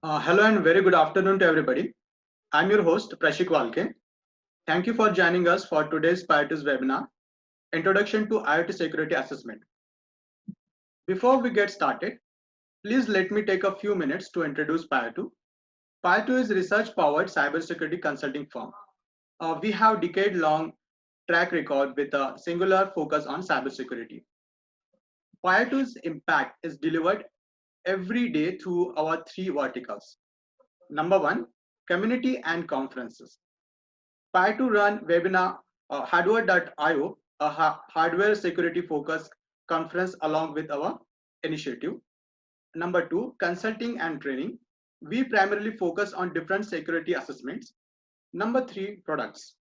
Hello and very good afternoon to everybody. I'm your host Prashik Walke. Thank you for joining us for today's Payatu's webinar, Introduction to IoT Security Assessment. Before we get started, please let me take a few minutes to introduce Payatu. Payatu is a research-powered cybersecurity consulting firm. We have decade-long track record with a singular focus on cybersecurity. Payatu's impact is delivered every day through our three verticals. Number one, community and conferences. Payatu run webinar hardware.io, a hardware security focused conference along with our initiative. Number two, consulting and training. We primarily focus on different security assessments. Number three, products.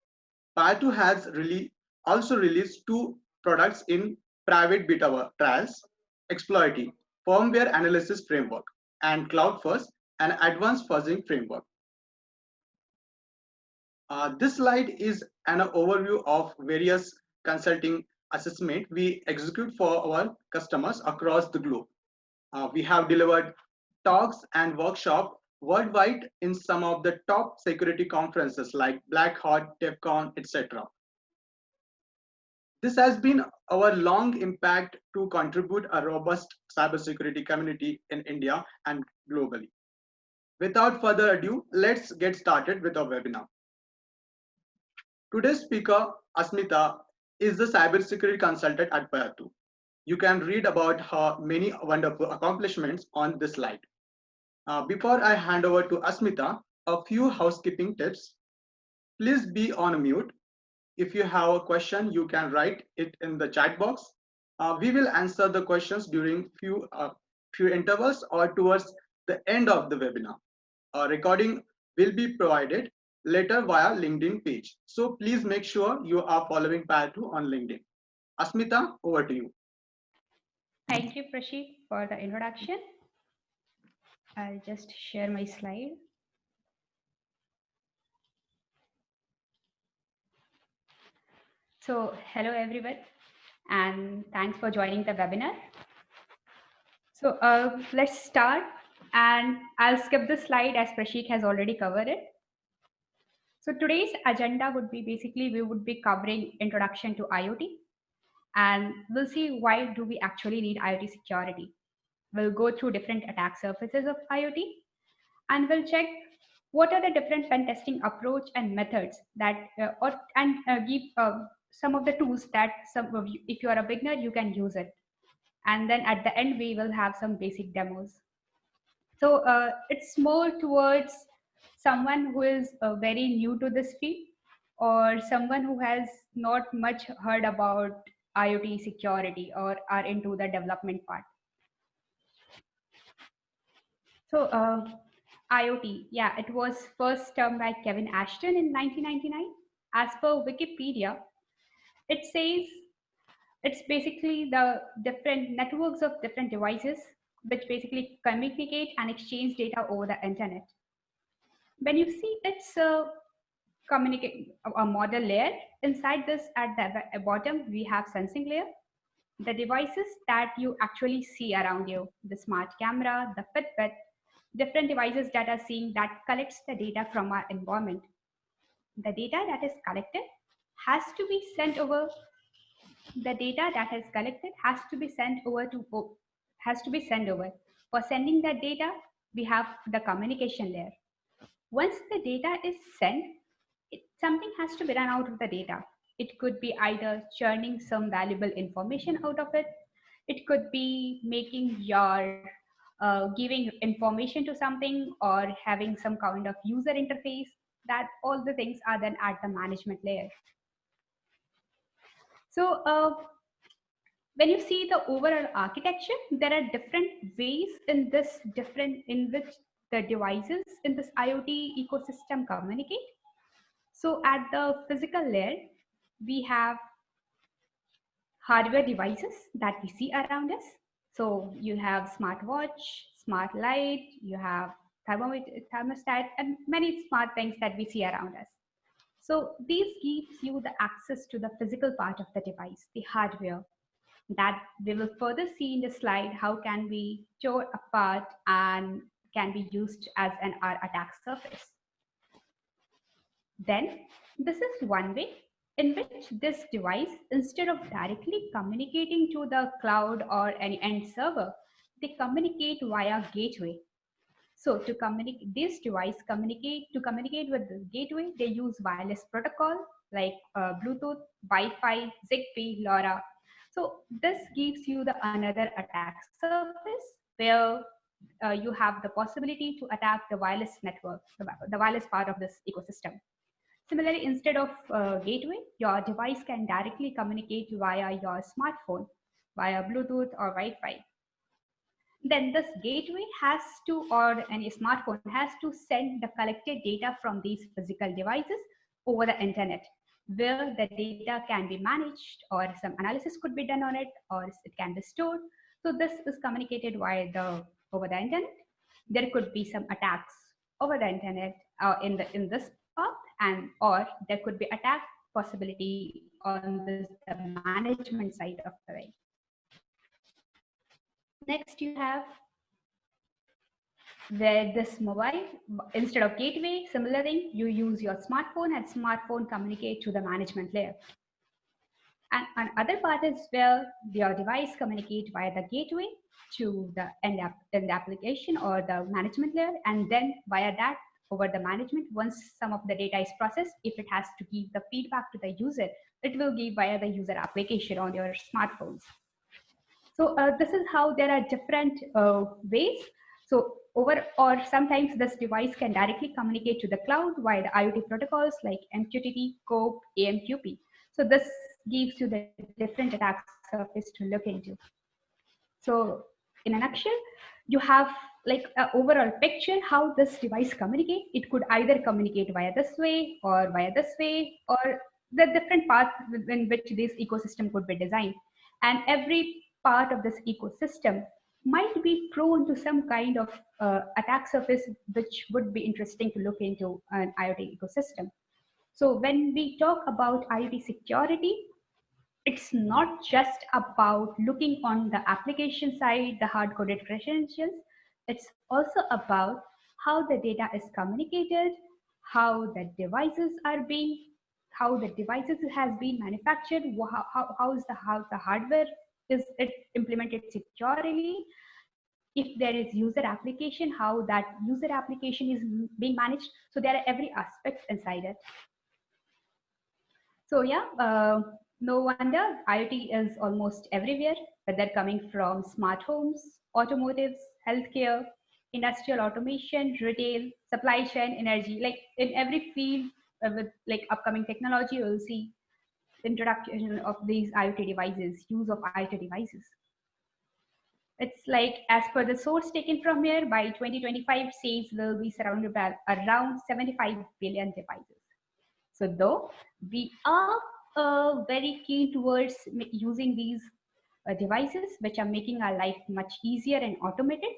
Payatu has also released two products in private beta trials, Exploity, Firmware Analysis Framework, and Cloud First, an advanced fuzzing framework. This slide is an overview of various consulting assessment we execute for our customers across the globe. We have delivered talks and workshops worldwide in some of the top security conferences like Black Hat, TEFCON, etc. This has been our long impact to contribute a robust cybersecurity community in India and globally. Without further ado, let's get started with our webinar. Today's speaker, Asmita, is the cybersecurity consultant at Payatu. You can read about her many wonderful accomplishments on this slide. Before I hand over to Asmita, a few housekeeping tips. Please be on mute. If you have a question, you can write it in the chat box. We will answer the questions during few intervals or towards the end of the webinar. A recording will be provided later via LinkedIn page. So please make sure you are following Payatu on LinkedIn. Asmita, over to you. Thank you, Prashik, for the introduction. I'll just share my slide. So hello, everyone, and thanks for joining the webinar. So let's start, and I'll skip the slide as Prashik has already covered it. So today's agenda would be basically we would be covering introduction to IoT, and we'll see why do we actually need IoT security. We'll go through different attack surfaces of IoT, and we'll check what are the different pen testing approach and methods that give some of the tools that some of you, if you are a beginner, you can use it. And then at the end, we will have some basic demos. So it's more towards someone who is very new to this field or someone who has not much heard about IoT security or are into the development part. So IoT, yeah, it was first termed by Kevin Ashton in 1999. As per Wikipedia, it says it's basically the different networks of different devices which basically communicate and exchange data over the internet. When you see it's a model layer, inside this at the bottom, we have sensing layer, the devices that you actually see around you, the smart camera, the Fitbit, different devices that are seeing that collects the data from our environment. The data that is collected has to be sent over. The data that is collected has to be sent over. For sending that data, we have the communication layer. Once the data is sent, something has to be done out of the data. It could be either churning some valuable information out of it. It could be making your giving information to something or having some kind of user interface. That all the things are then at the management layer. So when you see the overall architecture, there are different ways in which the devices in this IoT ecosystem communicate. So at the physical layer, we have hardware devices that we see around us. So you have smartwatch, smart light, you have thermostat, and many smart things that we see around us. So these gives you the access to the physical part of the device, the hardware, that we will further see in the slide. How can we tear apart and can be used as an attack surface. Then this is one way in which this device, instead of directly communicating to the cloud or any end server, they communicate via gateway. So to communicate, this device to communicate with the gateway, they use wireless protocol like Bluetooth, Wi-Fi, Zigbee, LoRa. So this gives you the another attack surface where you have the possibility to attack the wireless network, the wireless part of this ecosystem. Similarly, instead of gateway, your device can directly communicate via your smartphone, via Bluetooth or Wi-Fi. Then this gateway has to, or any smartphone has to send the collected data from these physical devices over the internet, where the data can be managed or some analysis could be done on it, or it can be stored. So this is communicated via over the internet. There could be some attacks over the internet in this path, and or there could be attack possibility on the management side of the way. Next, you have where this mobile, instead of gateway, similar thing, you use your smartphone and smartphone communicate to the management layer. And other part is where your device communicate via the gateway to the end application or the management layer, and then via that over the management, once some of the data is processed, if it has to give the feedback to the user, it will give via the user application on your smartphones. So this is how there are different ways. So or sometimes this device can directly communicate to the cloud via the IoT protocols like MQTT, COAP, AMQP. So this gives you the different attack surface to look into. So in a nutshell, you have like an overall picture how this device communicate. It could either communicate via this way or via this way, or the different paths in which this ecosystem could be designed. And every part of this ecosystem might be prone to some kind of attack surface, which would be interesting to look into an IoT ecosystem. So when we talk about IoT security, it's not just about looking on the application side, the hard-coded credentials. It's also about how the data is communicated, how the devices are being, how the devices has been manufactured, how the hardware is it implemented securely. If there is user application, how that user application is being managed. So there are every aspect inside it. So yeah, no wonder IoT is almost everywhere, whether coming from smart homes, automotives, healthcare, industrial automation, retail, supply chain, energy. Like in every field with like upcoming technology, you'll see introduction of these IoT devices, use of IoT devices. It's like as per the source taken from here, by 2025, says will be surrounded by around 75 billion devices. So though we are very keen towards using these devices, which are making our life much easier and automated,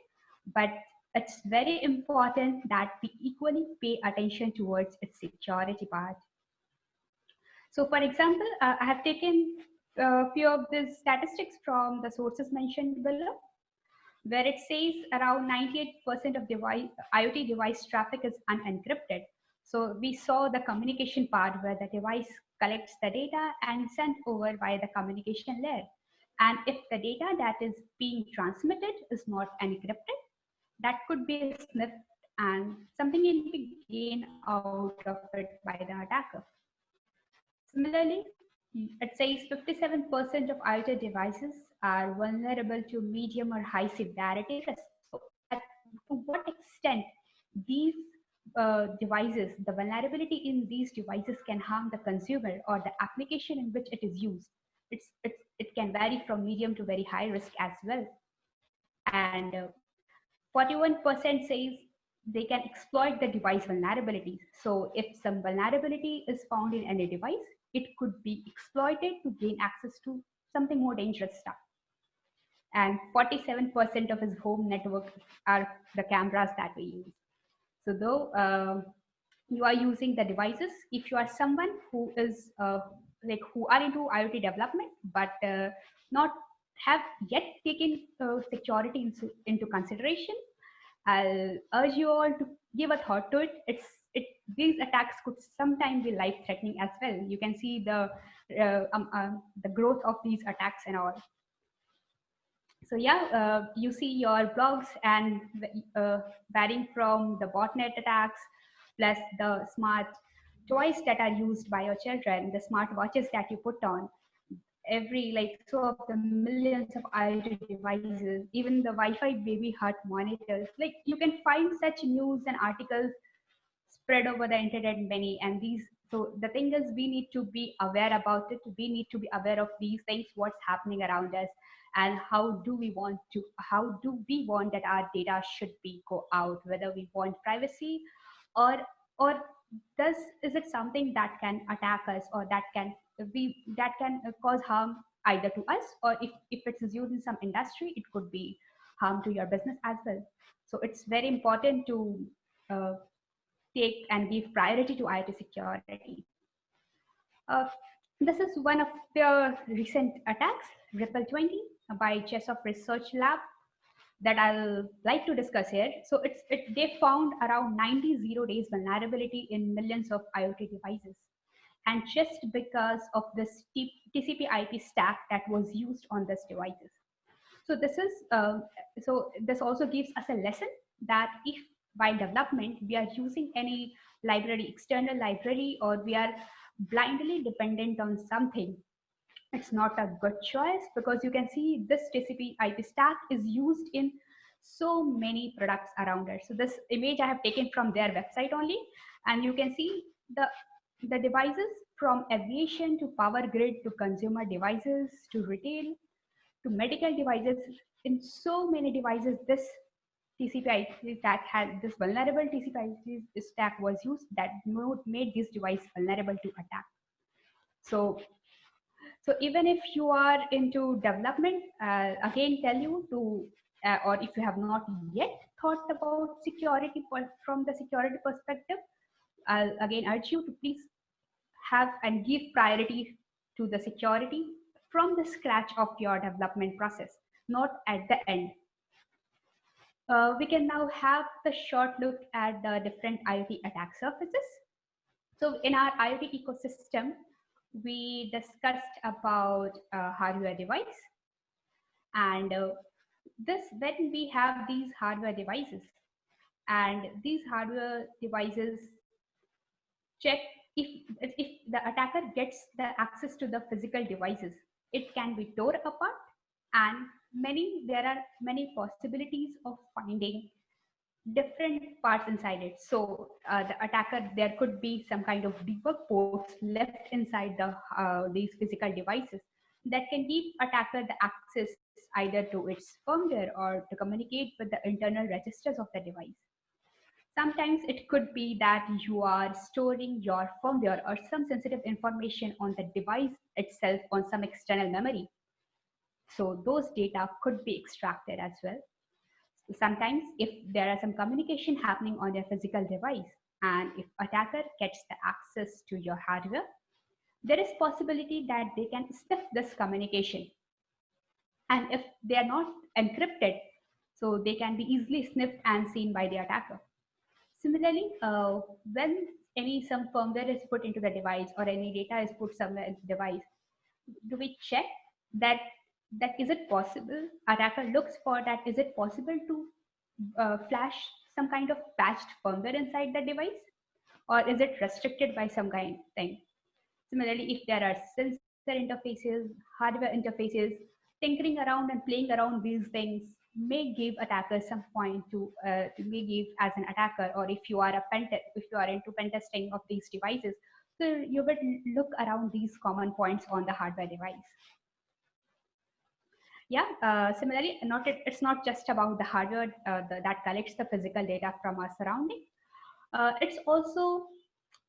but it's very important that we equally pay attention towards its security part. So for example, I have taken a few of these statistics from the sources mentioned below, where it says around 98% of IoT device traffic is unencrypted. So we saw the communication part where the device collects the data and sent over via the communication layer. And if the data that is being transmitted is not encrypted, that could be sniffed and something will be gained out of it by the attacker. Similarly, it says 57% of IoT devices are vulnerable to medium or high severity risk. So to what extent these devices, the vulnerability in these devices can harm the consumer or the application in which it is used. It can vary from medium to very high risk as well. And 41% says they can exploit the device vulnerabilities. So if some vulnerability is found in any device, it could be exploited to gain access to something more dangerous stuff. And 47% of his home network are the cameras that we use. So though you are using the devices, if you are someone who is who are into IoT development, but not have yet taken security into consideration, I'll urge you all to give a thought to it. These attacks could sometimes be life-threatening as well. You can see the growth of these attacks and all. So yeah, you see your blogs and varying from the botnet attacks, plus the smart toys that are used by your children, the smart watches that you put on, every like so of the millions of IoT devices, even the Wi-Fi baby heart monitors. Like you can find such news and articles spread over the internet many, and these. So the thing is, we need to be aware about it. We need to be aware of these things, what's happening around us, and how do we want that our data should be go out, whether we want privacy, or or is it something that can attack us, or that can cause harm either to us, or if it's used in some industry, it could be harm to your business as well. So it's very important to uh, take and give priority to IoT security. Uh, this is one of the recent attacks, Ripple 20 by Chess of Research Lab, that I'll like to discuss here. So they found around 90 zero-days vulnerability in millions of IoT devices. And just because of this TCP/IP stack that was used on these devices. So this also gives us a lesson that if by development we are using any library, external library, or we are blindly dependent on something, it's not a good choice, because you can see this TCP/IP stack is used in so many products around it. So this image I have taken from their website only, and you can see the devices from aviation to power grid to consumer devices to retail to medical devices. In so many devices, this TCP/IP stack had this vulnerable TCP/IP stack was used that made this device vulnerable to attack. So even if you are into development, again tell you to, or if you have not yet thought about security from the security perspective, I'll again urge you to please have and give priority to the security from the scratch of your development process, not at the end. We can now have the short look at the different IoT attack surfaces. So in our IoT ecosystem, we discussed about hardware device, and when we have these hardware devices, and these hardware devices check if the attacker gets the access to the physical devices, it can be tore apart, and there are many possibilities of finding different parts inside it. So the attacker, there could be some kind of debug ports left inside these physical devices that can give attacker the access either to its firmware or to communicate with the internal registers of the device. Sometimes it could be that you are storing your firmware or some sensitive information on the device itself on some external memory. So those data could be extracted as well. Sometimes if there are some communication happening on your physical device, and if attacker gets the access to your hardware, there is possibility that they can sniff this communication. And if they are not encrypted, so they can be easily sniffed and seen by the attacker. Similarly, when some firmware is put into the device or any data is put somewhere in the device, do we check that is it possible? Attacker looks for that. Is it possible to flash some kind of patched firmware inside the device, or is it restricted by some kind of thing? Similarly, if there are sensor interfaces, hardware interfaces, tinkering around and playing around these things may give attackers some point to may give as an attacker, or if you are into pen testing of these devices, so you would look around these common points on the hardware device. Yeah, similarly, it's not just about the hardware that collects the physical data from our surrounding. It's also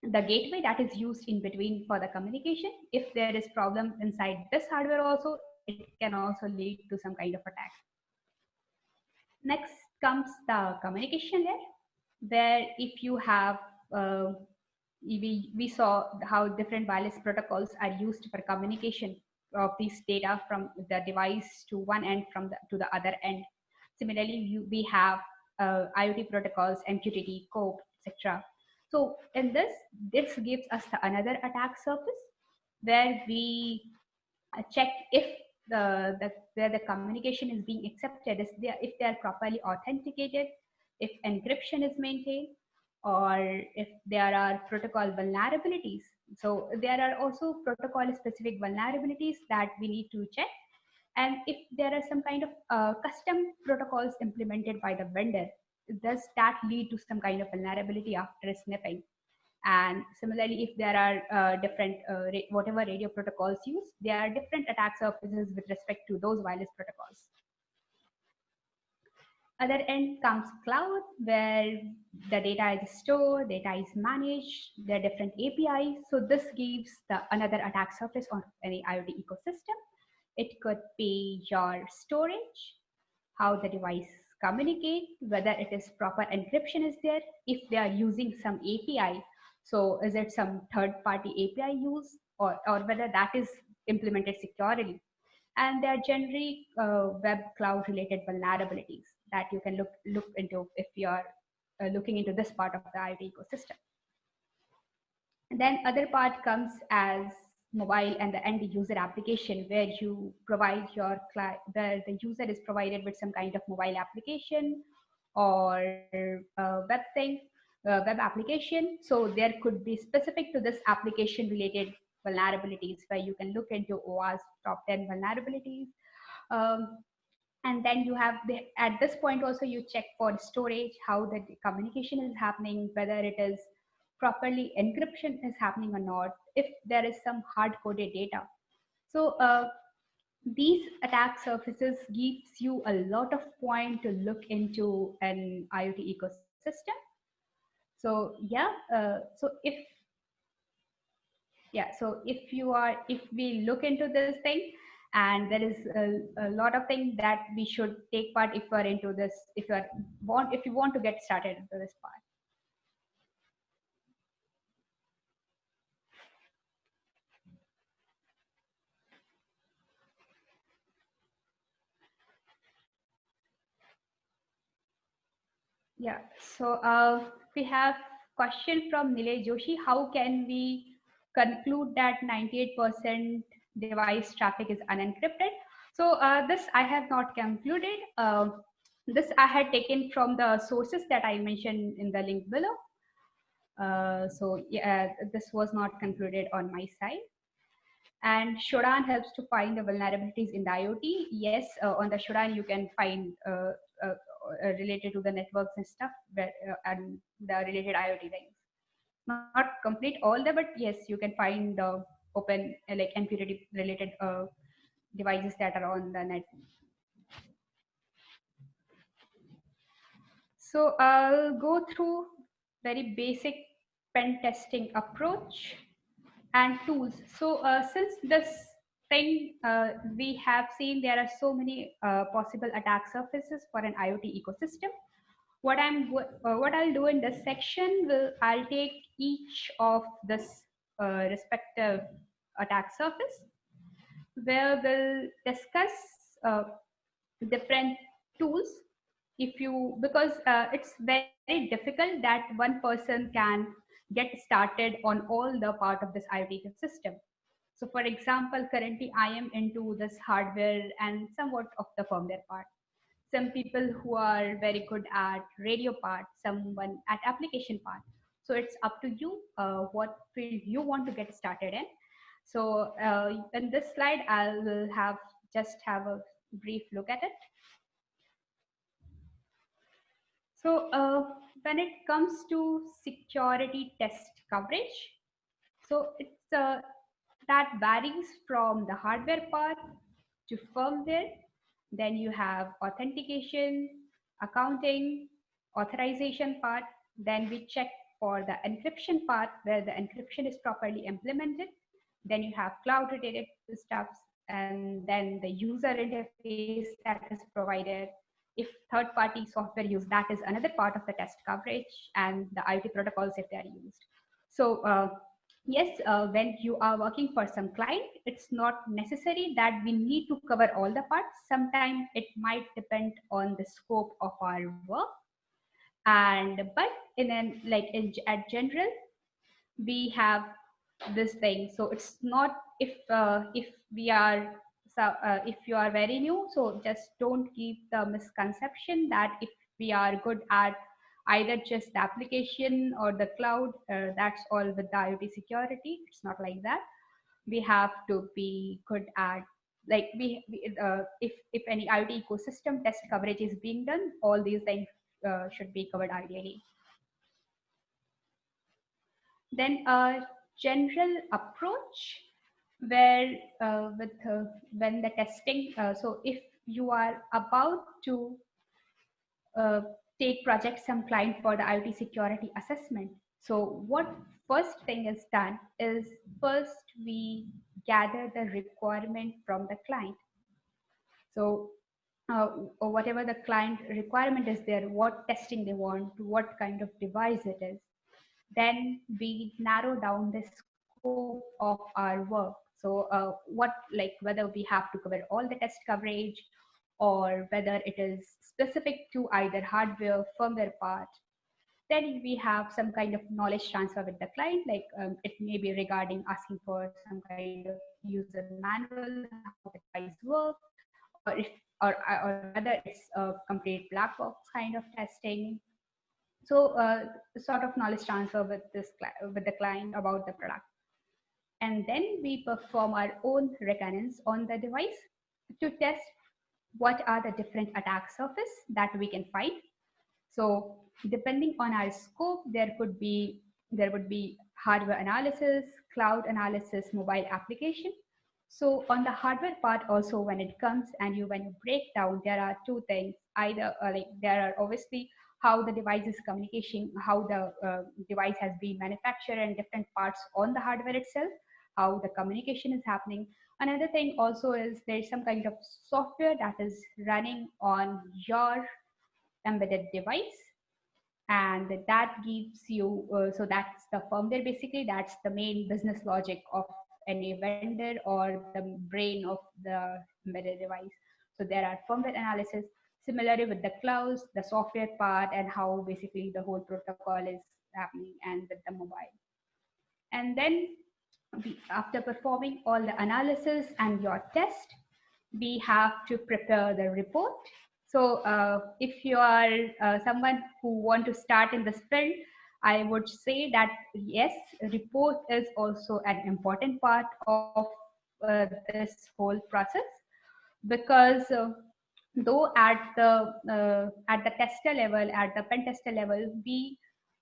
the gateway that is used in between for the communication. If there is problem inside this hardware also, it can also lead to some kind of attack. Next comes the communication layer, where if you have we saw how different wireless protocols are used for communication of this data from the device to one end to the other end. Similarly, we have IoT protocols, MQTT, COAP, etc. So in this gives us another attack surface where we check if where the communication is being accepted, if they are properly authenticated, if encryption is maintained, or if there are protocol vulnerabilities. So there are also protocol specific vulnerabilities that we need to check, and if there are some kind of custom protocols implemented by the vendor, does that lead to some kind of vulnerability after sniffing? And similarly, if there are different whatever radio protocols used, there are different attack surfaces with respect to those wireless protocols. Other end comes cloud, where the data is stored, data is managed, there are different APIs. So this gives the another attack surface on any IoT ecosystem. It could be your storage, how the device communicate, whether it is proper encryption is there, if they are using some API. So is it some third-party API use, or whether that is implemented securely? And there are generally web cloud related vulnerabilities that you can look into if you are looking into this part of the IoT ecosystem. And then other part comes as mobile and the end user application, where you provide your the user is provided with some kind of mobile application or web application. So there could be specific to this application related vulnerabilities, where you can look into OWASP top 10 vulnerabilities. Um, and then you have at this point also you check for storage, how the communication is happening, whether it is properly encryption is happening or not, if there is some hard coded data. So these attack surfaces gives you a lot of point to look into an IoT ecosystem. So yeah, if we look into this thing, and there is a lot of things that we should take part if we're into this, if you want to get started into this part. Yeah, so we have question from Nilay Joshi. How can we conclude that 98% device traffic is unencrypted? So this I have not concluded. This I had taken from the sources that I mentioned in the link below. So yeah, this was not concluded on my side. And Shodan helps to find the vulnerabilities in the IoT. Yes, on the Shodan you can find related to the networks and stuff, and the related IoT things. Not complete all the, but yes, you can find the open like MQTT related devices that are on the net. So I'll go through very basic pen testing approach and tools. So since this thing we have seen there are so many possible attack surfaces for an IoT ecosystem. What I'll do in this section I'll take each of this respective attack surface, where we'll discuss different tools. Because it's very difficult that one person can get started on all the part of this IoT ecosystem. So for example, currently I am into this hardware and somewhat of the firmware part. Some people who are very good at radio part, someone at application part. So it's up to you what field you want to get started in. So in this slide, I will just have a brief look at it. So when it comes to security test coverage, so it's that varies from the hardware part to firmware. Then you have authentication, accounting, authorization part. Then we check for the encryption part, where the encryption is properly implemented. Then you have cloud related stuffs, and then the user interface that is provided. If third-party software used, that is another part of the test coverage, and the IoT protocols if they are used. So yes, when you are working for some client, it's not necessary that we need to cover all the parts. Sometimes it might depend on the scope of our work. But at general, we have this thing. So it's not, if we are if you are very new, so just don't keep the misconception that if we are good at either just the application or the cloud, that's all with the IoT security. It's not like that. We have to be good at, like if any IoT ecosystem test coverage is being done, all these things should be covered ideally. Then a general approach where when the testing, so if you are about to uh, take project some client for the IoT security assessment, so what first thing is done is, first we gather the requirement from the client. So or whatever the client requirement is there, what testing they want, what kind of device it is, then we narrow down the scope of our work. So whether we have to cover all the test coverage, or whether it is specific to either hardware, firmware part. Then we have some kind of knowledge transfer with the client, like it may be regarding asking for some kind of user manual, how the device works, or or whether it's a complete black box kind of testing. So sort of knowledge transfer with with the client about the product. And then we perform our own reconnaissance on the device to test what are the different attack surface that we can find. So depending on our scope, there would be hardware analysis, cloud analysis, mobile application. So on the hardware part also, when it comes and when you break down, there are two things. Either there are obviously how the device is communication, how the device has been manufactured, and different parts on the hardware itself, how the communication is happening. Another thing also is there's some kind of software that is running on your embedded device, and that gives you so that's the firmware. Basically, that's the main business logic of any vendor or the brain of the embedded device. So there are firmware analysis. Similarly with the clouds, the software part, and how basically the whole protocol is happening, and with the mobile. And then after performing all the analysis and your test, we have to prepare the report. So if you are someone who want to start in this field, I would say that yes, report is also an important part of this whole process, because though at the tester level, at the pen tester level, we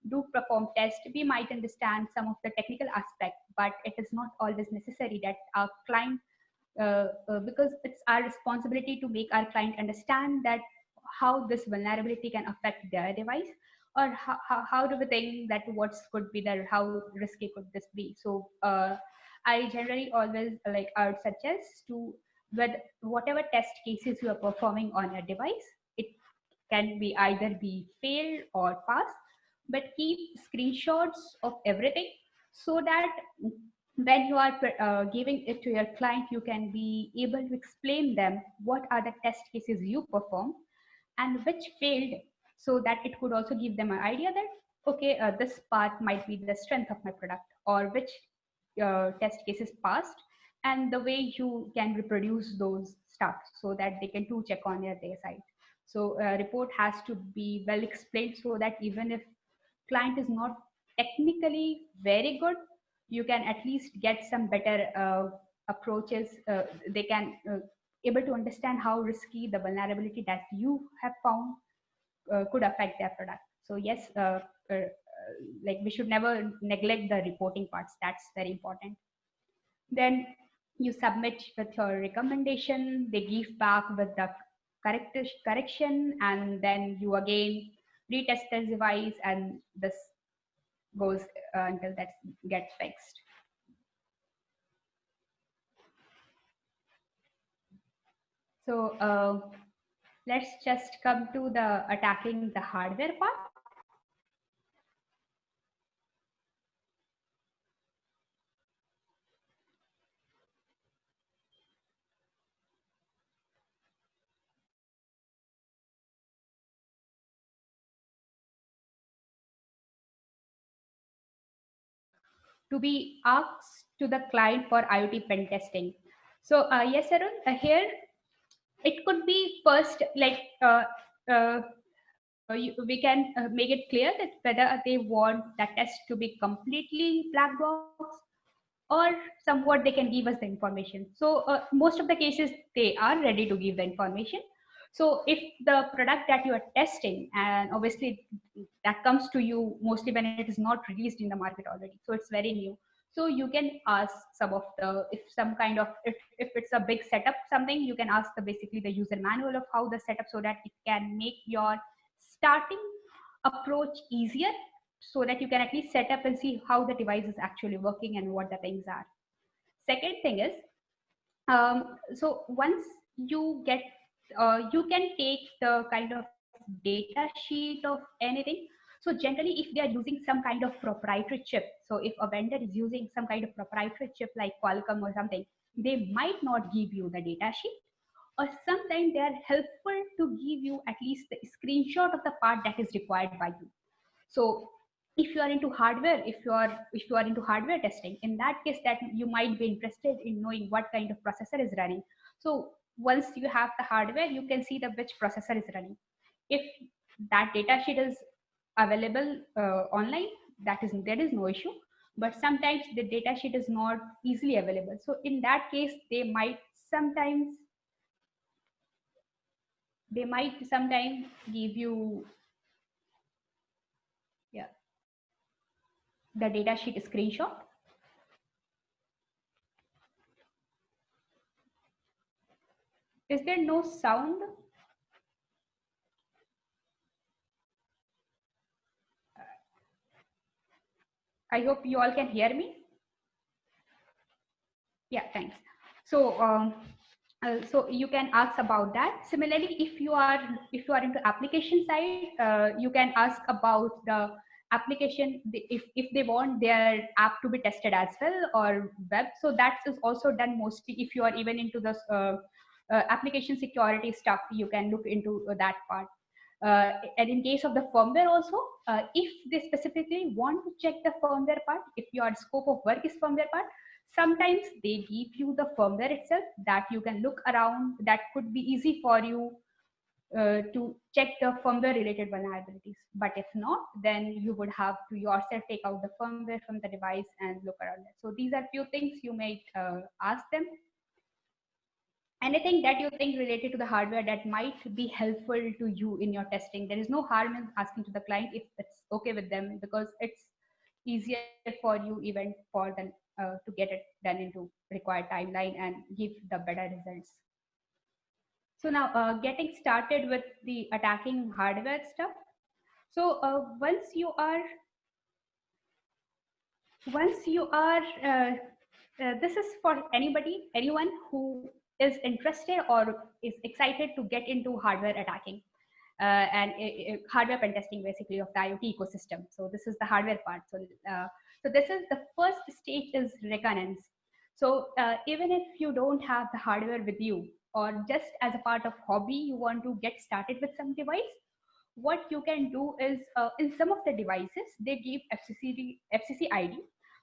do perform tests, we might understand some of the technical aspect, but it is not always necessary that our client, because it's our responsibility to make our client understand that how this vulnerability can affect their device, or how do we think that what's could be there, how risky could this be. So I generally always I would suggest to, with whatever test cases you are performing on your device, it can be either be failed or pass, but keep screenshots of everything, so that when you are giving it to your client, you can be able to explain them what are the test cases you perform and which failed, so that it could also give them an idea that okay, this part might be the strength of my product, or which test cases passed, and the way you can reproduce those stuff so that they can do check on their side. So report has to be well explained, so that even if client is not technically very good, you can at least get some better approaches. They can able to understand how risky the vulnerability that you have found could affect their product. So yes, we should never neglect the reporting parts. That's very important. Then you submit with your recommendation, they give back with the correction, and then you again retest the device, and this goes until that gets fixed. So let's just come to the attacking the hardware part. to be asked to the client for IoT pen testing. So yes, Arun, here it could be first like we can make it clear that whether they want that test to be completely black box or somewhat they can give us the information. So most of the cases they are ready to give the information. So if the product that you are testing, and obviously that comes to you mostly when it is not released in the market already, so it's very new, so you can ask some of the, if some kind of, if it's a big setup something, you can ask the basically the user manual of how the setup, so that it can make your starting approach easier, so that you can at least set up and see how the device is actually working and what the things are. Second thing is, so once you get, you can take the kind of data sheet of anything. So generally, if they are using some kind of proprietary chip, so if a vendor is using some kind of proprietary chip like Qualcomm or something, they might not give you the data sheet, or sometimes they are helpful to give you at least the screenshot of the part that is required by you. So if you are into hardware, if you are into hardware testing, in that case that you might be interested in knowing what kind of processor is running. So once you have the hardware, you can see the which processor is running. If that data sheet is available online, there is no issue. But sometimes the data sheet is not easily available, so in that case sometimes they might sometimes give you, yeah, the data sheet screenshot. Is there no sound? I hope you all can hear me. Yeah, thanks. So so you can ask about that. Similarly, if you are into application side, you can ask about the application, if they want their app to be tested as well, or web. So that is also done mostly if you are even into the application security stuff. You can look into that part. And in case of the firmware also, if they specifically want to check the firmware part, if your scope of work is firmware part, sometimes they give you the firmware itself that you can look around, that could be easy for you to check the firmware related vulnerabilities. But if not, then you would have to yourself take out the firmware from the device and look around it. So these are few things you might ask them. Anything that you think related to the hardware that might be helpful to you in your testing. There is no harm in asking to the client if it's okay with them, because it's easier for you even for them to get it done into required timeline and give the better results. So now getting started with the attacking hardware stuff. So once you are this is for anyone who is interested or is excited to get into hardware attacking and hardware pen testing basically of the IoT ecosystem. So this is the hardware part. So this is the first stage is reconnaissance. So even if you don't have the hardware with you, or just as a part of hobby you want to get started with some device, what you can do is in some of the devices they give FCC ID.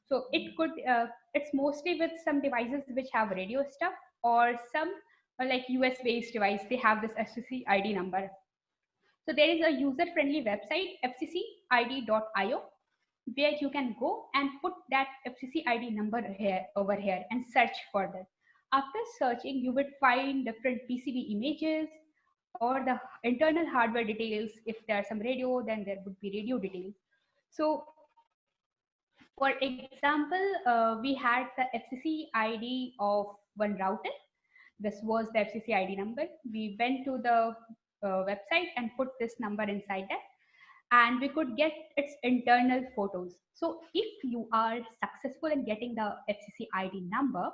So it could it's mostly with some devices which have radio stuff, or some like US based device, they have this FCC ID number. So there is a user friendly website fccid.io, where you can go and put that FCC ID number here over here and search for that. After searching, you would find different PCB images or the internal hardware details. If there's some radio, then there would be radio details. So for example, we had the FCC ID of one router. This was the FCC ID number. We went to the website and put this number inside that, and we could get its internal photos. So if you are successful in getting the FCC ID number,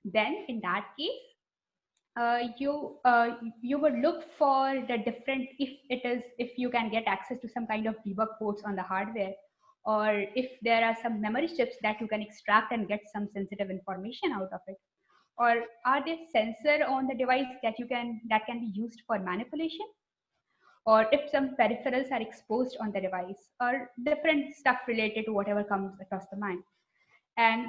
then in that case, you would look for the different, if you can get access to some kind of debug ports on the hardware, or if there are some memory chips that you can extract and get some sensitive information out of it, or are there sensor on the device that can be used for manipulation, or if some peripherals are exposed on the device, or different stuff related to whatever comes across the mind. And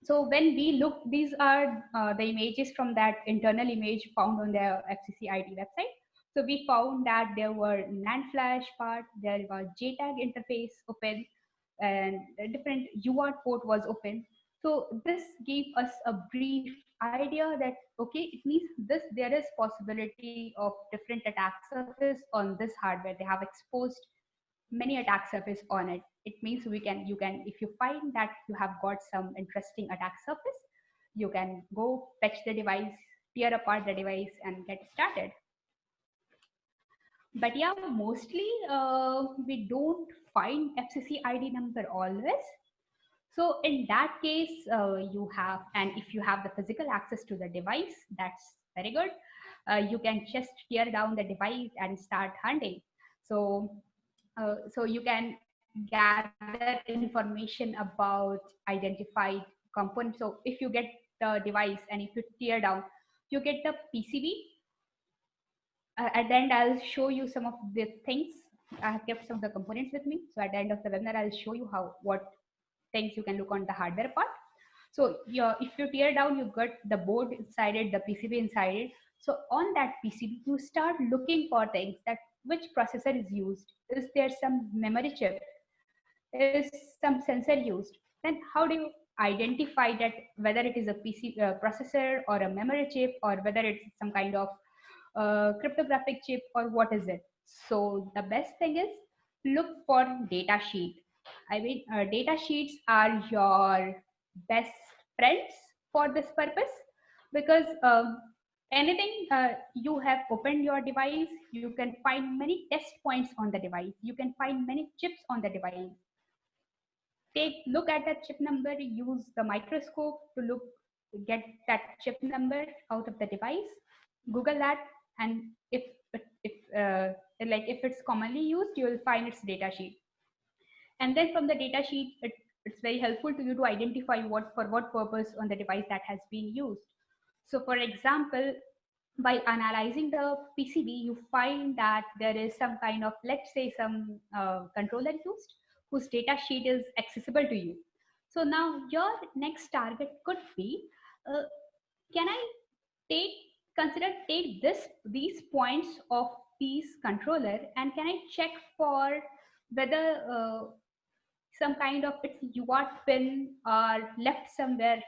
so when we look, these are the images from that internal image found on the FCC ID website. So we found that there were NAND flash part, there was JTAG interface open, and a different UART port was open. So this gave us a brief idea that, okay, it means this, there is possibility of different attack surface on this hardware. They have exposed many attack surface on it. It means you can, if you find that you have got some interesting attack surface, you can go fetch the device, tear apart the device, and get started. But yeah, mostly we don't find FCC ID number always. So in that case, you have, and if you have the physical access to the device, that's very good. You can just tear down the device and start hunting. So so you can gather information about identified components. So if you get the device and if you tear down, you get the PCB. At the end, I'll show you some of the things. I have kept some of the components with me. So at the end of the webinar, I'll show you what things you can look on the hardware part. So if you tear down, you got the board inside it, the PCB inside it. So on that PCB, you start looking for things that which processor is used. Is there some memory chip? Is some sensor used? Then how do you identify that whether it is a PC processor or a memory chip, or whether it's some kind of cryptographic chip, or what is it? So the best thing is look for data sheet. I mean, data sheets are your best friends for this purpose, because anything you have opened your device, you can find many test points on the device. You can find many chips on the device. Take look at that chip number, use the microscope to get that chip number out of the device, Google that, and if it's commonly used, you will find its data sheet. And then from the data sheet, it's very helpful to you to identify for what purpose on the device that has been used. So for example, by analyzing the PCB, you find that there is some kind of, let's say, some controller used whose data sheet is accessible to you. So now your next target could be, can I take these points of these controller, and can I check for whether some kind of its UART pin are left somewhere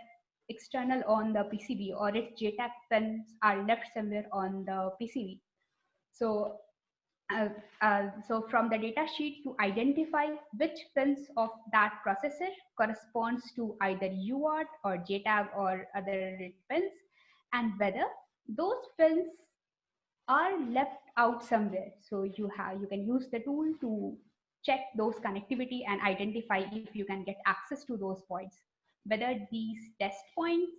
external on the PCB, or its JTAG pins are left somewhere on the PCB. So so from the data sheet, you identify which pins of that processor corresponds to either UART or JTAG or other pins, and whether those pins are left out somewhere. So you can use the tool to check those connectivity and identify if you can get access to those points, whether these test points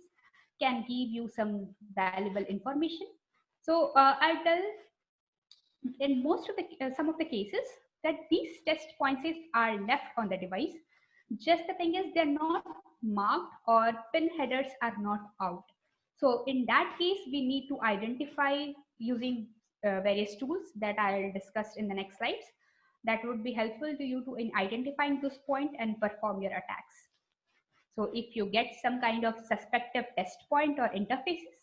can give you some valuable information. So I'll tell in most of the some of the cases that these test points are left on the device. Just the thing is, they're not marked, or pin headers are not out. So in that case, we need to identify using various tools that I'll discuss in the next slides. That would be helpful to you in identifying this point and perform your attacks. So if you get some kind of suspected test point or interfaces,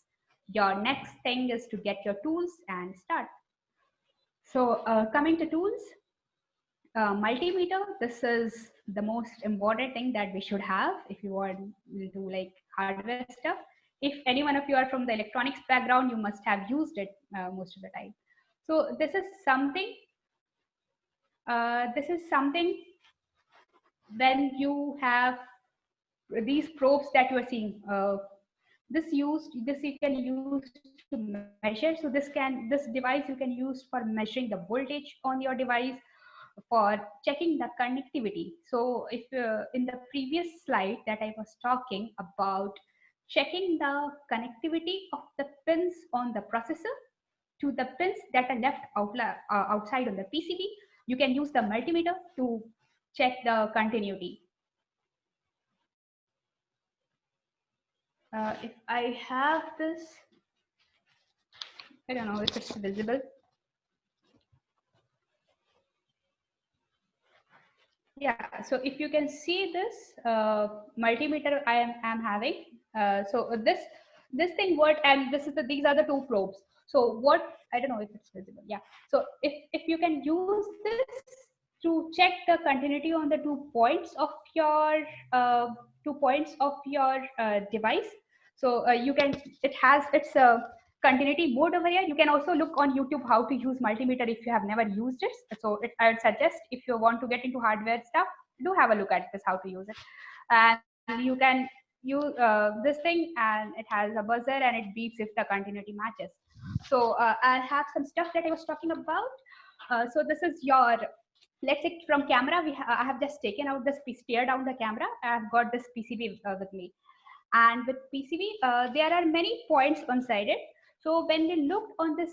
your next thing is to get your tools and start. So coming to tools, multimeter, this is the most important thing that we should have if you want to do like hardware stuff. If any one of you are from the electronics background, you must have used it most of the time. So this is something when you have these probes that you are seeing, this you can use to measure. So this device you can use for measuring the voltage on your device, for checking the connectivity. So if in the previous slide that I was talking about checking the connectivity of the pins on the processor to the pins that are left outside on the PCB, you can use the multimeter to check the continuity. If I have this, I don't know if it's visible. Yeah, so if you can see this multimeter I am having, so this thing what, and these are the two probes. So what, I don't know if it's visible. Yeah. So if you can use this to check the continuity on the 2 points of your device. So you can, it has its continuity board over here. You can also look on YouTube how to use multimeter if you have never used it. So I would suggest, if you want to get into hardware stuff, do have a look at this, how to use it. And you can use this thing, and it has a buzzer and it beeps if the continuity matches. So I have some stuff that I was talking about. So this is your, let's say from camera, I have just taken out this piece, tear down the camera. I've got this PCB with me. And with PCB, there are many points inside it. So when we looked on this,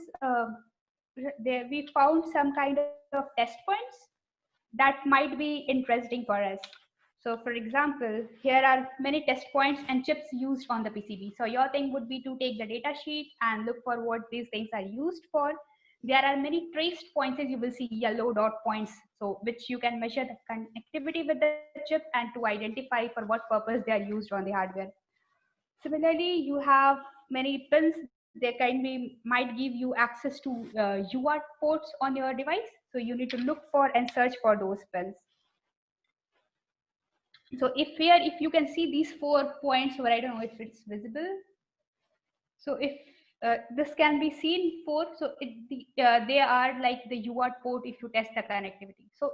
there we found some kind of test points that might be interesting for us. So for example, here are many test points and chips used on the PCB. So your thing would be to take the data sheet and look for what these things are used for. There are many traced points, as you will see yellow dot points, so which you can measure the connectivity with the chip and to identify for what purpose they are used on the hardware. Similarly, you have many pins. They can be, might give you access to UART ports on your device. So you need to look for and search for those pins. So if you can see these 4 points, or I don't know if it's visible. So if this can be seen for, so they are like the UART port if you test the connectivity. So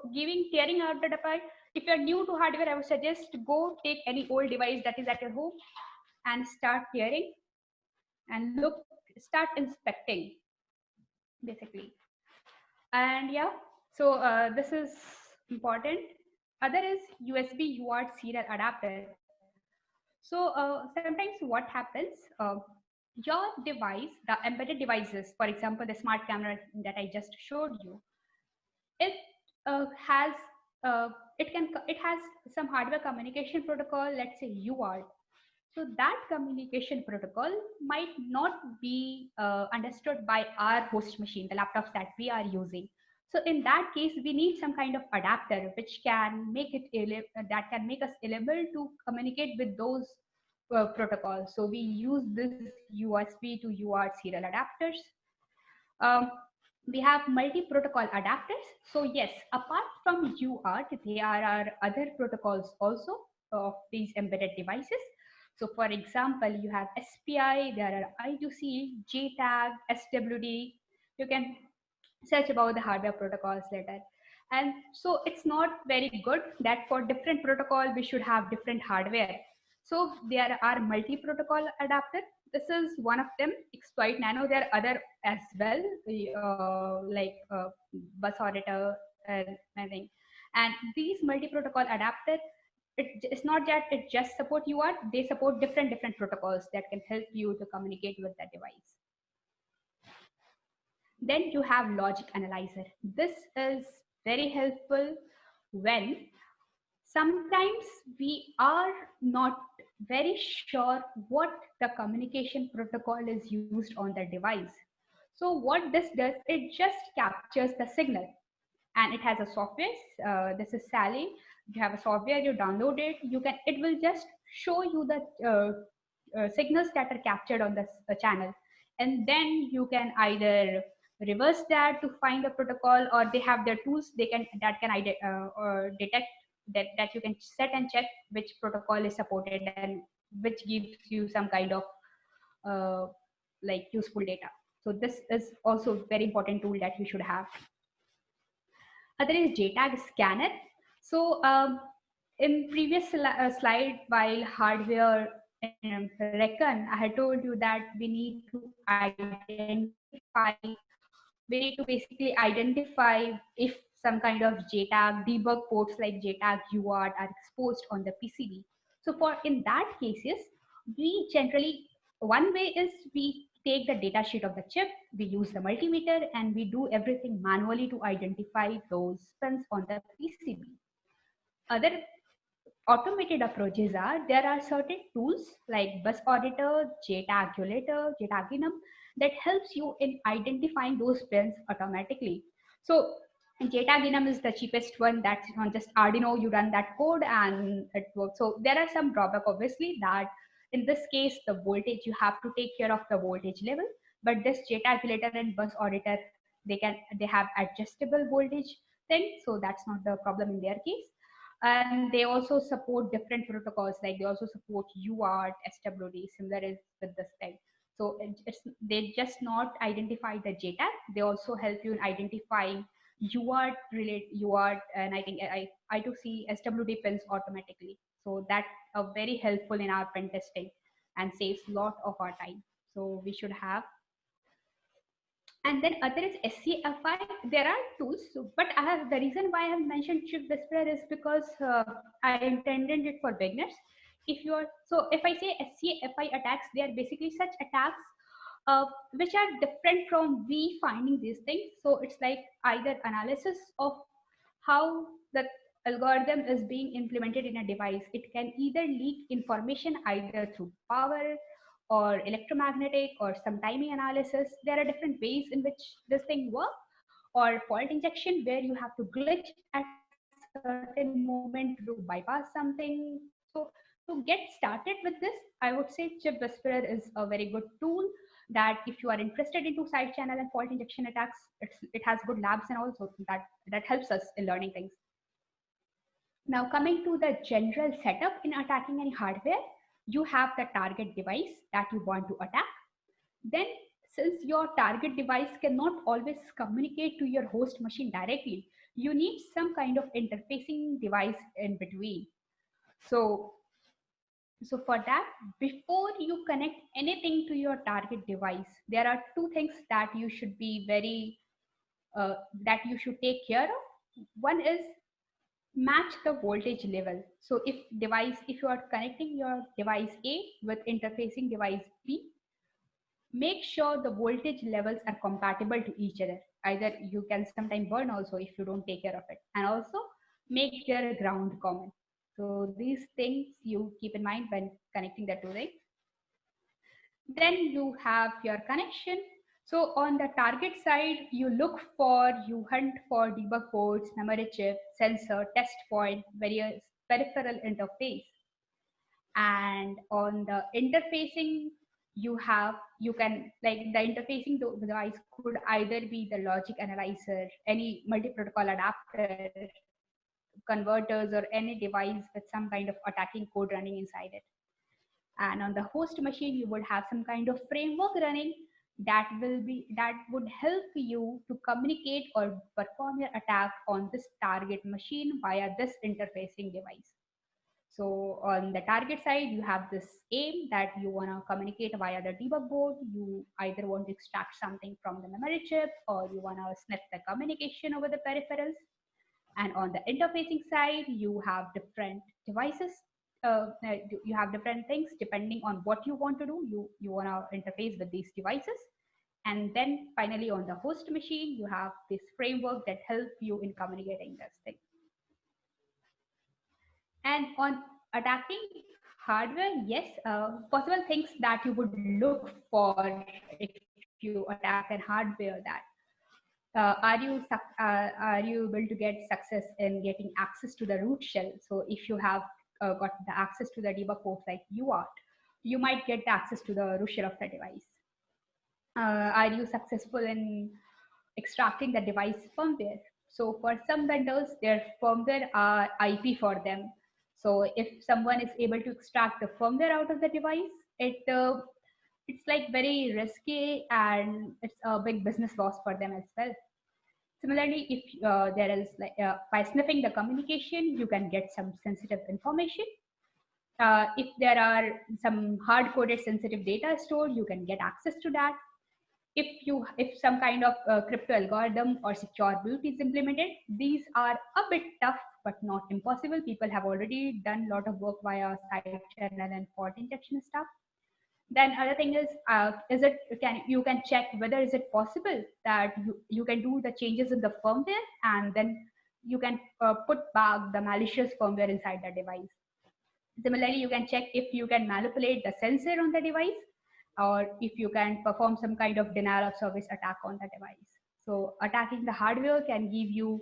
tearing out the device. If you're new to hardware, I would suggest go take any old device that is at your home and start tearing and start inspecting basically. And yeah, so this is important. Other is USB UART serial adapter. So sometimes what happens, your device, the embedded devices, for example, the smart camera that I just showed you, it has it has some hardware communication protocol, let's say UART. So that communication protocol might not be understood by our host machine, the laptops that we are using. So in that case, we need some kind of adapter which can make that can make us able to communicate with those protocols. So we use this USB to UART serial adapters. Um, we have multi-protocol adapters. So yes, apart from UART, there are other protocols also of these embedded devices. So for example, you have SPI, there are I2C, JTAG, SWD. You can search about the hardware protocols later. And so it's not very good that for different protocol, we should have different hardware. So there are multi-protocol adapter. This is one of them, Exploit Nano. There are other as well, like bus auditor and anything. And these multi-protocol adapter, it's not that it just support UART, they support different protocols that can help you to communicate with the device. Then you have logic analyzer. This is very helpful when sometimes we are not very sure what the communication protocol is used on the device. So what this does, it just captures the signal, and it has a software. This is Sally. You have a software, you download it, it will just show you the signals that are captured on this channel, and then you can either reverse that to find the protocol, or they have their tools that can detect that you can set and check which protocol is supported and which gives you some kind of uh, like useful data. So this is also very important tool that you should have. Other is JTAG scanner. So in previous slide, while hardware reckon, I had told you that we need to identify, we need to basically identify if some kind of JTAG debug ports like JTAG UART are exposed on the PCB. So for in that cases, we generally, one way is we take the data sheet of the chip, we use the multimeter, and we do everything manually to identify those pins on the PCB. Other automated approaches are, there are certain tools like bus auditor, JTAGulator, JTAGinum that helps you in identifying those pins automatically. So And JTAG is the cheapest one. That's on just Arduino. You run that code and it works. So there are some drawback, obviously, that in this case, the voltage, you have to take care of the voltage level. But this JTAG regulator and bus auditor, they have adjustable voltage thing. So that's not the problem in their case. And they also support different protocols. Like they also support UART, SWD, similar is with this thing. So they just not identify the JTAG. They also help you in identifying UART, and I think I2C SWD pins automatically. So that are very helpful in our pen testing and saves a lot of our time. So we should have. And then other is SCFI. There are tools, but the reason why I have mentioned Chip Whisperer is because I intended it for beginners. If I say SCFI attacks, they are basically such attacks which are different from we finding these things. So it's like either analysis of how the algorithm is being implemented in a device. It can either leak information either through power or electromagnetic or some timing analysis. There are different ways in which this thing works, or fault injection where you have to glitch at certain moment to bypass something. So to get started with this, I would say Chip Whisperer is a very good tool that if you are interested into side channel and fault injection attacks, it has good labs and also that helps us in learning things. Now coming to the general setup in attacking any hardware, you have the target device that you want to attack. Then since your target device cannot always communicate to your host machine directly, you need some kind of interfacing device in between. So for that, before you connect anything to your target device, there are two things that you should be that you should take care of. One is match the voltage level. So if you are connecting your device A with interfacing device B, make sure the voltage levels are compatible to each other. Either you can sometimes burn also if you don't take care of it. And also make their ground common. So these things you keep in mind when connecting the two things. Then you have your connection. So on the target side, you hunt for debug ports, memory chip, sensor, test point, various peripheral interface. And on the interfacing, you can like the interfacing device could either be the logic analyzer, any multi-protocol adapter, converters, or any device with some kind of attacking code running inside it. And on the host machine, you would have some kind of framework running that would help you to communicate or perform your attack on this target machine via this interfacing device. So on the target side, you have this aim that you want to communicate via the debug board. You either want to extract something from the memory chip, or you want to sniff the communication over the peripherals. And on the interfacing side, you have different devices. You have different things depending on what you want to do. You want to interface with these devices. And then finally, on the host machine, you have this framework that helps you in communicating this thing. And on attacking hardware, yes, possible things that you would look for if you attack an hardware that are you able to get success in getting access to the root shell? So if you have got the access to the debug ports like UART, you might get the access to the root shell of the device. Are you successful in extracting the device firmware? So for some vendors, their firmware are IP for them. So if someone is able to extract the firmware out of the device, it's like very risky and it's a big business loss for them as well. Similarly, if there is by sniffing the communication, you can get some sensitive information. If there are some hard-coded sensitive data stored, you can get access to that. If some kind of crypto algorithm or secure boot is implemented, these are a bit tough, but not impossible. People have already done a lot of work via side channel and fault injection stuff. Then other thing is you can check whether is it possible that you can do the changes in the firmware and then you can put back the malicious firmware inside the device. Similarly, you can check if you can manipulate the sensor on the device, or if you can perform some kind of denial of service attack on the device. So attacking the hardware can give you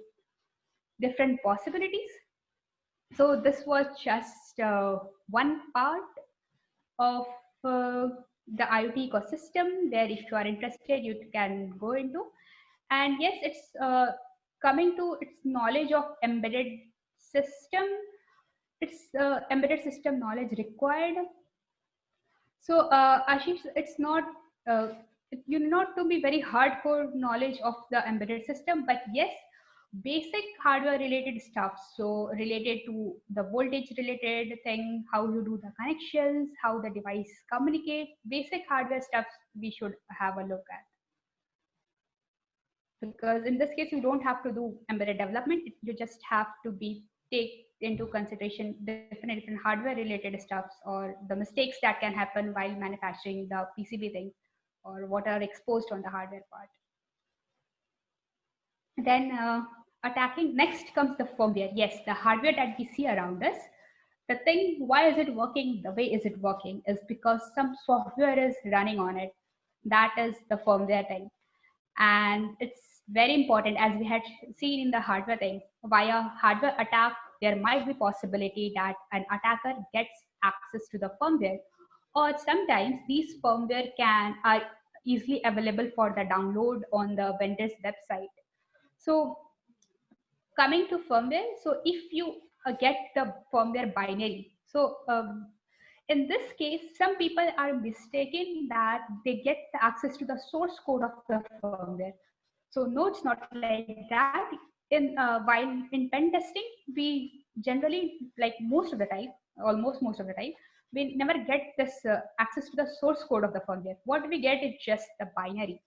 different possibilities. So this was just one part of the IoT ecosystem, where if you are interested, you can go into. And yes, it's coming to its knowledge of embedded system. It's embedded system knowledge required. So Ashish, it's not you not to be very hardcore knowledge of the embedded system, but yes, basic hardware related stuff. So related to the voltage related thing, how you do the connections, how the device communicates, basic hardware stuff we should have a look at. Because in this case, you don't have to do embedded development. You just have to take into consideration different hardware related stuffs, or the mistakes that can happen while manufacturing the PCB thing, or what are exposed on the hardware part. Then attacking, next comes the firmware. Yes, the hardware that we see around us. The thing, why is it working the way is it working, is because some software is running on it. That is the firmware thing. And it's very important, as we had seen in the hardware thing. Via hardware attack, there might be possibility that an attacker gets access to the firmware, or sometimes these firmware are easily available for the download on the vendor's website. So coming to firmware, so if you get the firmware binary, so in this case, some people are mistaken that they get the access to the source code of the firmware. So no, it's not like that. While in pen testing, we generally, like most of the time, almost most of the time, we never get this access to the source code of the firmware. What we get is just the binary.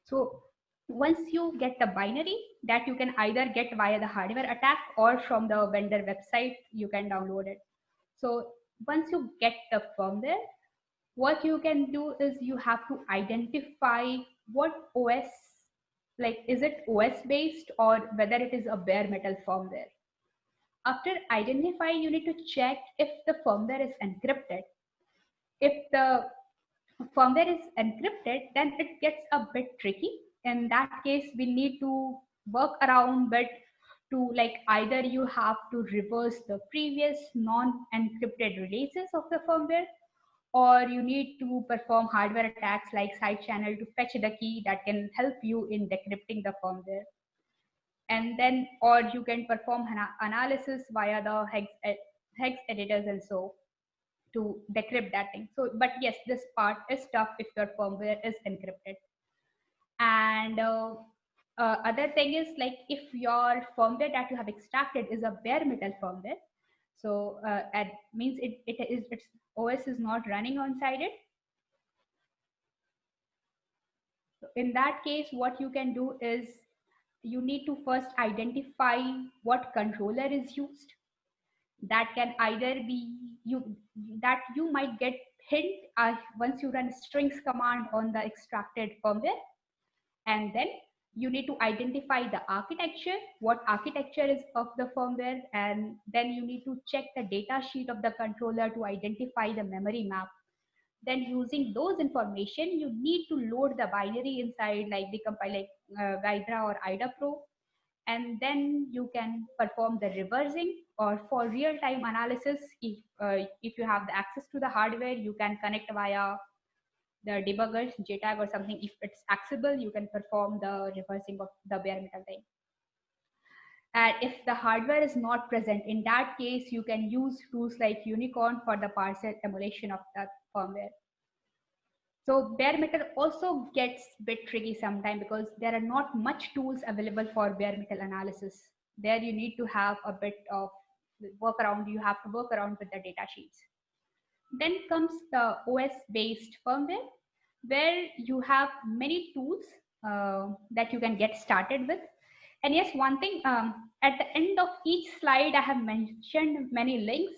So once you get the binary, that you can either get via the hardware attack or from the vendor website, you can download it. So once you get the firmware, what you can do is you have to identify what OS, like is it OS based or whether it is a bare metal firmware. After identifying, you need to check if the firmware is encrypted. If the firmware is encrypted, then it gets a bit tricky. In that case, we need to work around, but to like either you have to reverse the previous non-encrypted releases of the firmware, or you need to perform hardware attacks like side channel to fetch the key that can help you in decrypting the firmware. And then, or you can perform analysis via the hex editors and so to decrypt that thing. So, but yes, this part is tough if your firmware is encrypted. And other thing is, like, if your firmware that you have extracted is a bare metal firmware, so it means its OS is not running inside it. So in that case, what you can do is you need to first identify what controller is used. That can either be that you might get hint once you run strings command on the extracted firmware. And then you need to identify the architecture, what architecture is of the firmware, and then you need to check the data sheet of the controller to identify the memory map. Then using those information, you need to load the binary inside, like the compile, like Hydra or IDA Pro, and then you can perform the reversing, or for real-time analysis, if you have the access to the hardware, you can connect via the debuggers, JTAG or something. If it's accessible, you can perform the reversing of the bare metal thing. And if the hardware is not present, in that case, you can use tools like Unicorn for the partial emulation of that firmware. So bare metal also gets a bit tricky sometimes because there are not much tools available for bare metal analysis. There you need to have a bit of workaround. You have to work around with the data sheets. Then comes the OS based firmware, where you have many tools that you can get started with. And yes, one thing, at the end of each slide, I have mentioned many links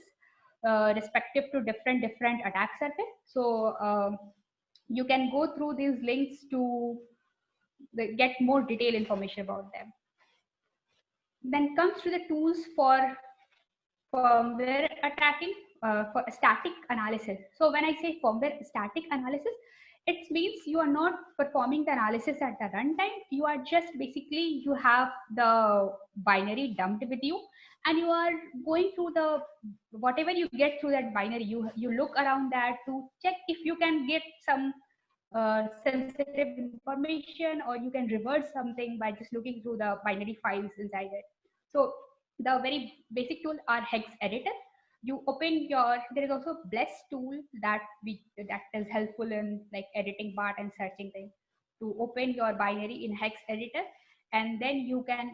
respective to different attack surface. So you can go through these links to get more detailed information about them. Then comes to the tools for firmware attacking for static analysis. So when I say firmware static analysis, It means you are not performing the analysis at the runtime. You are just basically, you have the binary dumped with you, and you are going through the, whatever you get through that binary, you look around that to check if you can get some sensitive information, or you can reverse something by just looking through the binary files inside it. So the very basic tool are hex editor. You open your, there is also bless tool that is helpful in like editing part and searching things, to open your binary in hex editor. And then you can,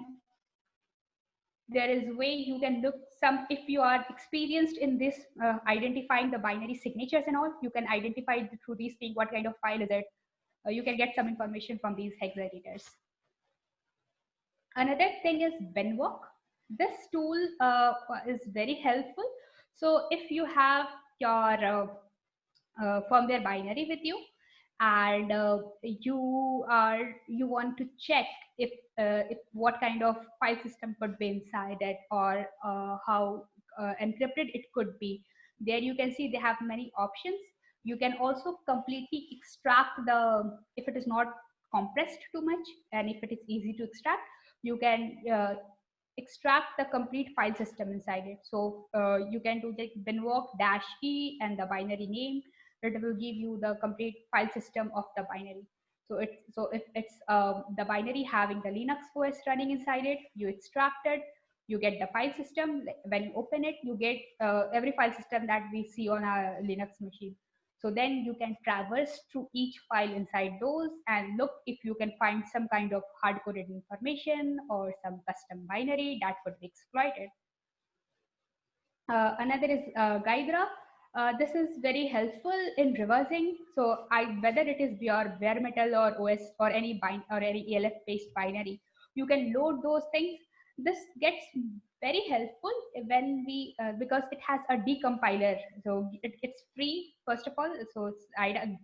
there is way you can look some, if you are experienced in this identifying the binary signatures and all, you can identify through these things what kind of file is it. You can get some information from these hex editors. Another thing is binwalk. This tool is very helpful. So if you have your firmware binary with you, and you want to check if what kind of file system could be inside it, or how encrypted it could be, there you can see they have many options. You can also completely extract the, if it is not compressed too much, and if it is easy to extract, you can extract the complete file system inside it. So you can do the binwalk -e and the binary name. It will give you the complete file system of the binary. So it's, so if it's the binary having the Linux OS running inside it, you extract it, you get the file system. When you open it, you get every file system that we see on a Linux machine. So then you can traverse through each file inside those and look if you can find some kind of hard-coded information or some custom binary that could be exploited. Another is Gaidra. This is very helpful in reversing. So whether it is your bare metal or OS or any ELF based binary, you can load those things. This gets very helpful when we because it has a decompiler. So it's free first of all. So it's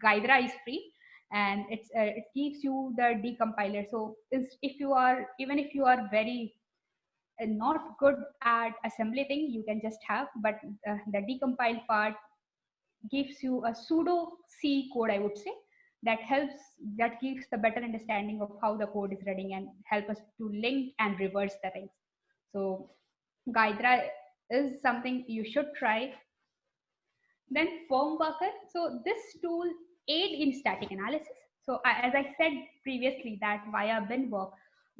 Gaidra is free, and it gives you the decompiler. So if you are, even if you are very not good at assembly thing, you can just have, but the decompile part gives you a pseudo C code, I would say, that helps, that gives the better understanding of how the code is running and help us to link and reverse the things. So Gaidra is something you should try. Then Firmware. So this tool aid in static analysis. So as I said previously, that via binwalk,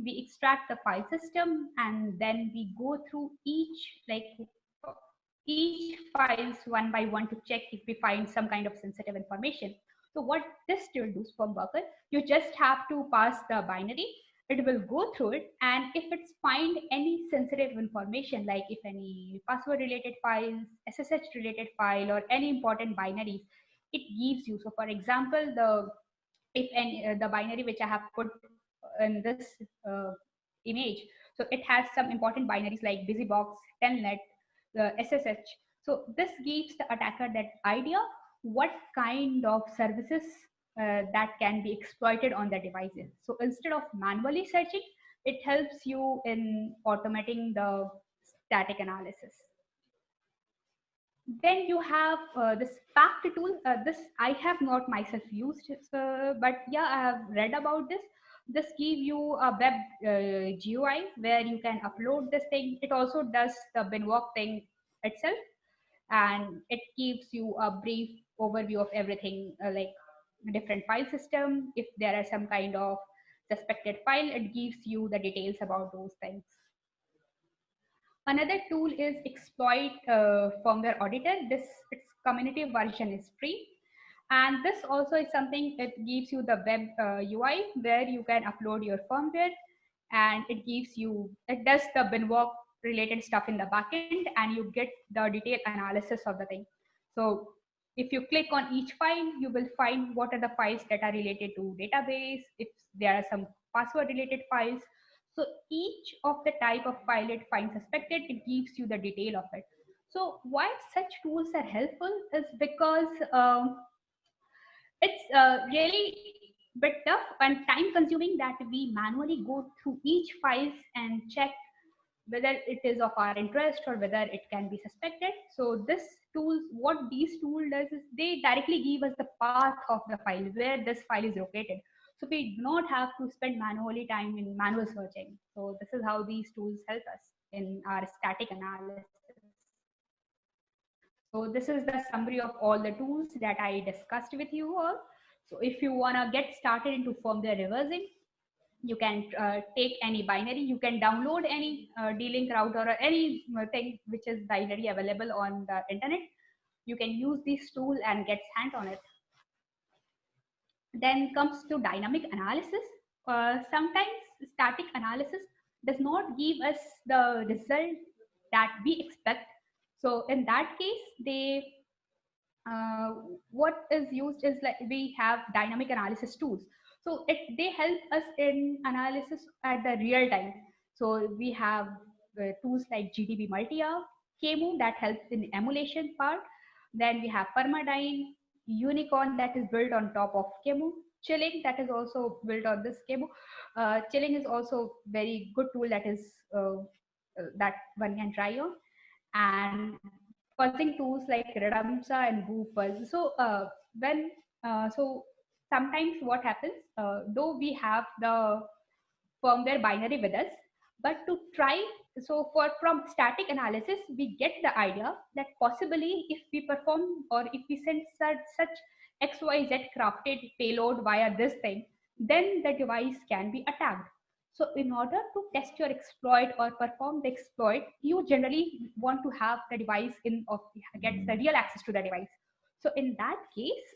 we extract the file system and then we go through each files one by one to check if we find some kind of sensitive information. So what this tool does for Firmware, you just have to pass the binary, it will go through it, and if it's find any sensitive information, like if any password related files, SSH related file, or any important binaries, it gives you. So for example, the binary which I have put in this image, so it has some important binaries like busybox, telnet, the SSH. So this gives the attacker that idea what kind of services that can be exploited on the devices. So instead of manually searching, it helps you in automating the static analysis. Then you have this fact tool. This I have not myself used, but yeah, I have read about this. This give you a web GUI where you can upload this thing. It also does the binwalk thing itself, and it gives you a brief overview of everything, like different file system. If there are some kind of suspected file, it gives you the details about those things. Another tool is exploit firmware auditor. This, its community version is free, and this also is something that gives you the web UI where you can upload your firmware, and it gives you, it does the binwalk related stuff in the backend, and you get the detailed analysis of the thing. So if you click on each file, you will find what are the files that are related to database, if there are some password related files. So each of the type of file it finds suspected, it gives you the detail of it. So why such tools are helpful is because it's really bit tough and time consuming that we manually go through each files and check whether it is of our interest or whether it can be suspected. So this tools, what these tools does is they directly give us the path of the file where this file is located. So we do not have to spend manually time in manual searching. So this is how these tools help us in our static analysis. So this is the summary of all the tools that I discussed with you all. So if you want to get started into firmware reversing, you can take any binary, you can download any D-Link router or any thing which is binary available on the internet. You can use this tool and get hand on it. Then comes to dynamic analysis. Sometimes static analysis does not give us the result that we expect. So in that case, what is used is like we have dynamic analysis tools. So they help us in analysis at the real time. So we have tools like GDB Multia, KMU that helps in emulation part. Then we have Permadyne, Unicorn that is built on top of KMU, Chilling that is also built on this KMU. Chilling is also very good tool that is that one can try on. And fuzzing tools like Redamsa and Goofuzz. So so sometimes what happens, though we have the firmware binary with us, but to try, so from static analysis, we get the idea that possibly if we perform or if we send such XYZ crafted payload via this thing, then the device can be attacked. So in order to test your exploit or perform the exploit, you generally want to have the device in or get the real access to the device. So in that case,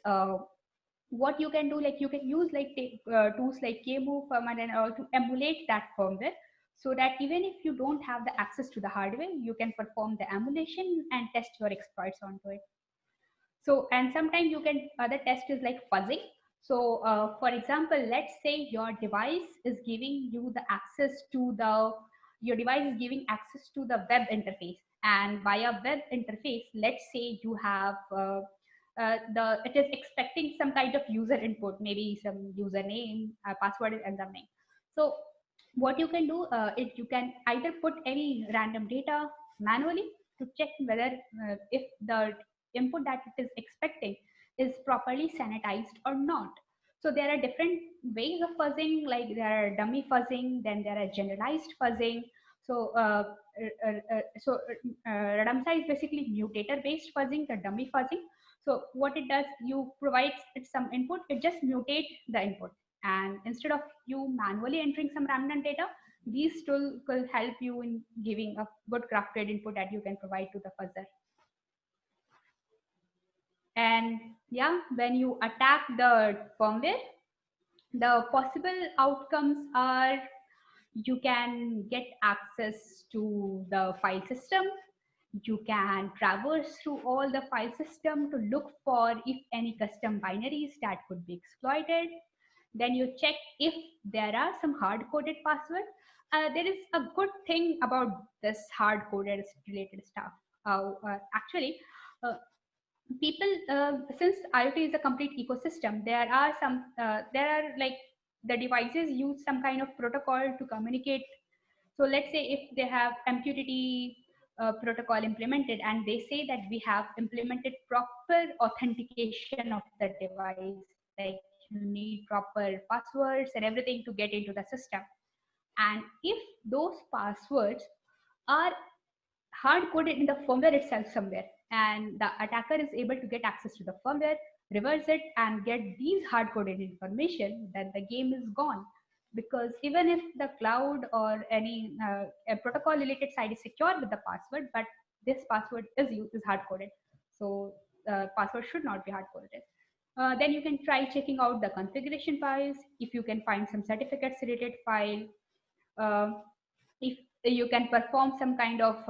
what you can do, like you can use like tools like KMU and to emulate that firmware, so that even if you don't have the access to the hardware, you can perform the emulation and test your exploits onto it. So, and sometimes you can, other test is like fuzzing. So for example, let's say your device is giving you the access to your device is giving access to the web interface, and via web interface, let's say you have it is expecting some kind of user input, maybe some username, password and something. So what you can do is you can either put any random data manually to check whether if the input that it is expecting is properly sanitized or not. So there are different ways of fuzzing, like there are dummy fuzzing, then there are generalized fuzzing. So Radamsa is basically mutator based fuzzing, the dummy fuzzing. So what it does, you provide it some input, it just mutate the input. And instead of you manually entering some random data, these tools will help you in giving a good crafted input that you can provide to the fuzzer. And yeah, when you attack the firmware, the possible outcomes are you can get access to the file system. You can traverse through all the file system to look for if any custom binaries that could be exploited. Then you check if there are some hard-coded passwords. There is a good thing about this hard-coded related stuff. Actually, people, since IoT is a complete ecosystem, there are like the devices use some kind of protocol to communicate. So let's say if they have MQTT protocol implemented and they say that we have implemented proper authentication of the device, like you need proper passwords and everything to get into the system. And if those passwords are hard coded in the firmware itself somewhere, and the attacker is able to get access to the firmware, reverse it, and get these hard coded information, then the game is gone. Because even if the cloud or any a protocol related side is secure with the password, but this password is hard coded, so password should not be hard coded. Then you can try checking out the configuration files. If you can find some certificates related file, if you can perform some kind of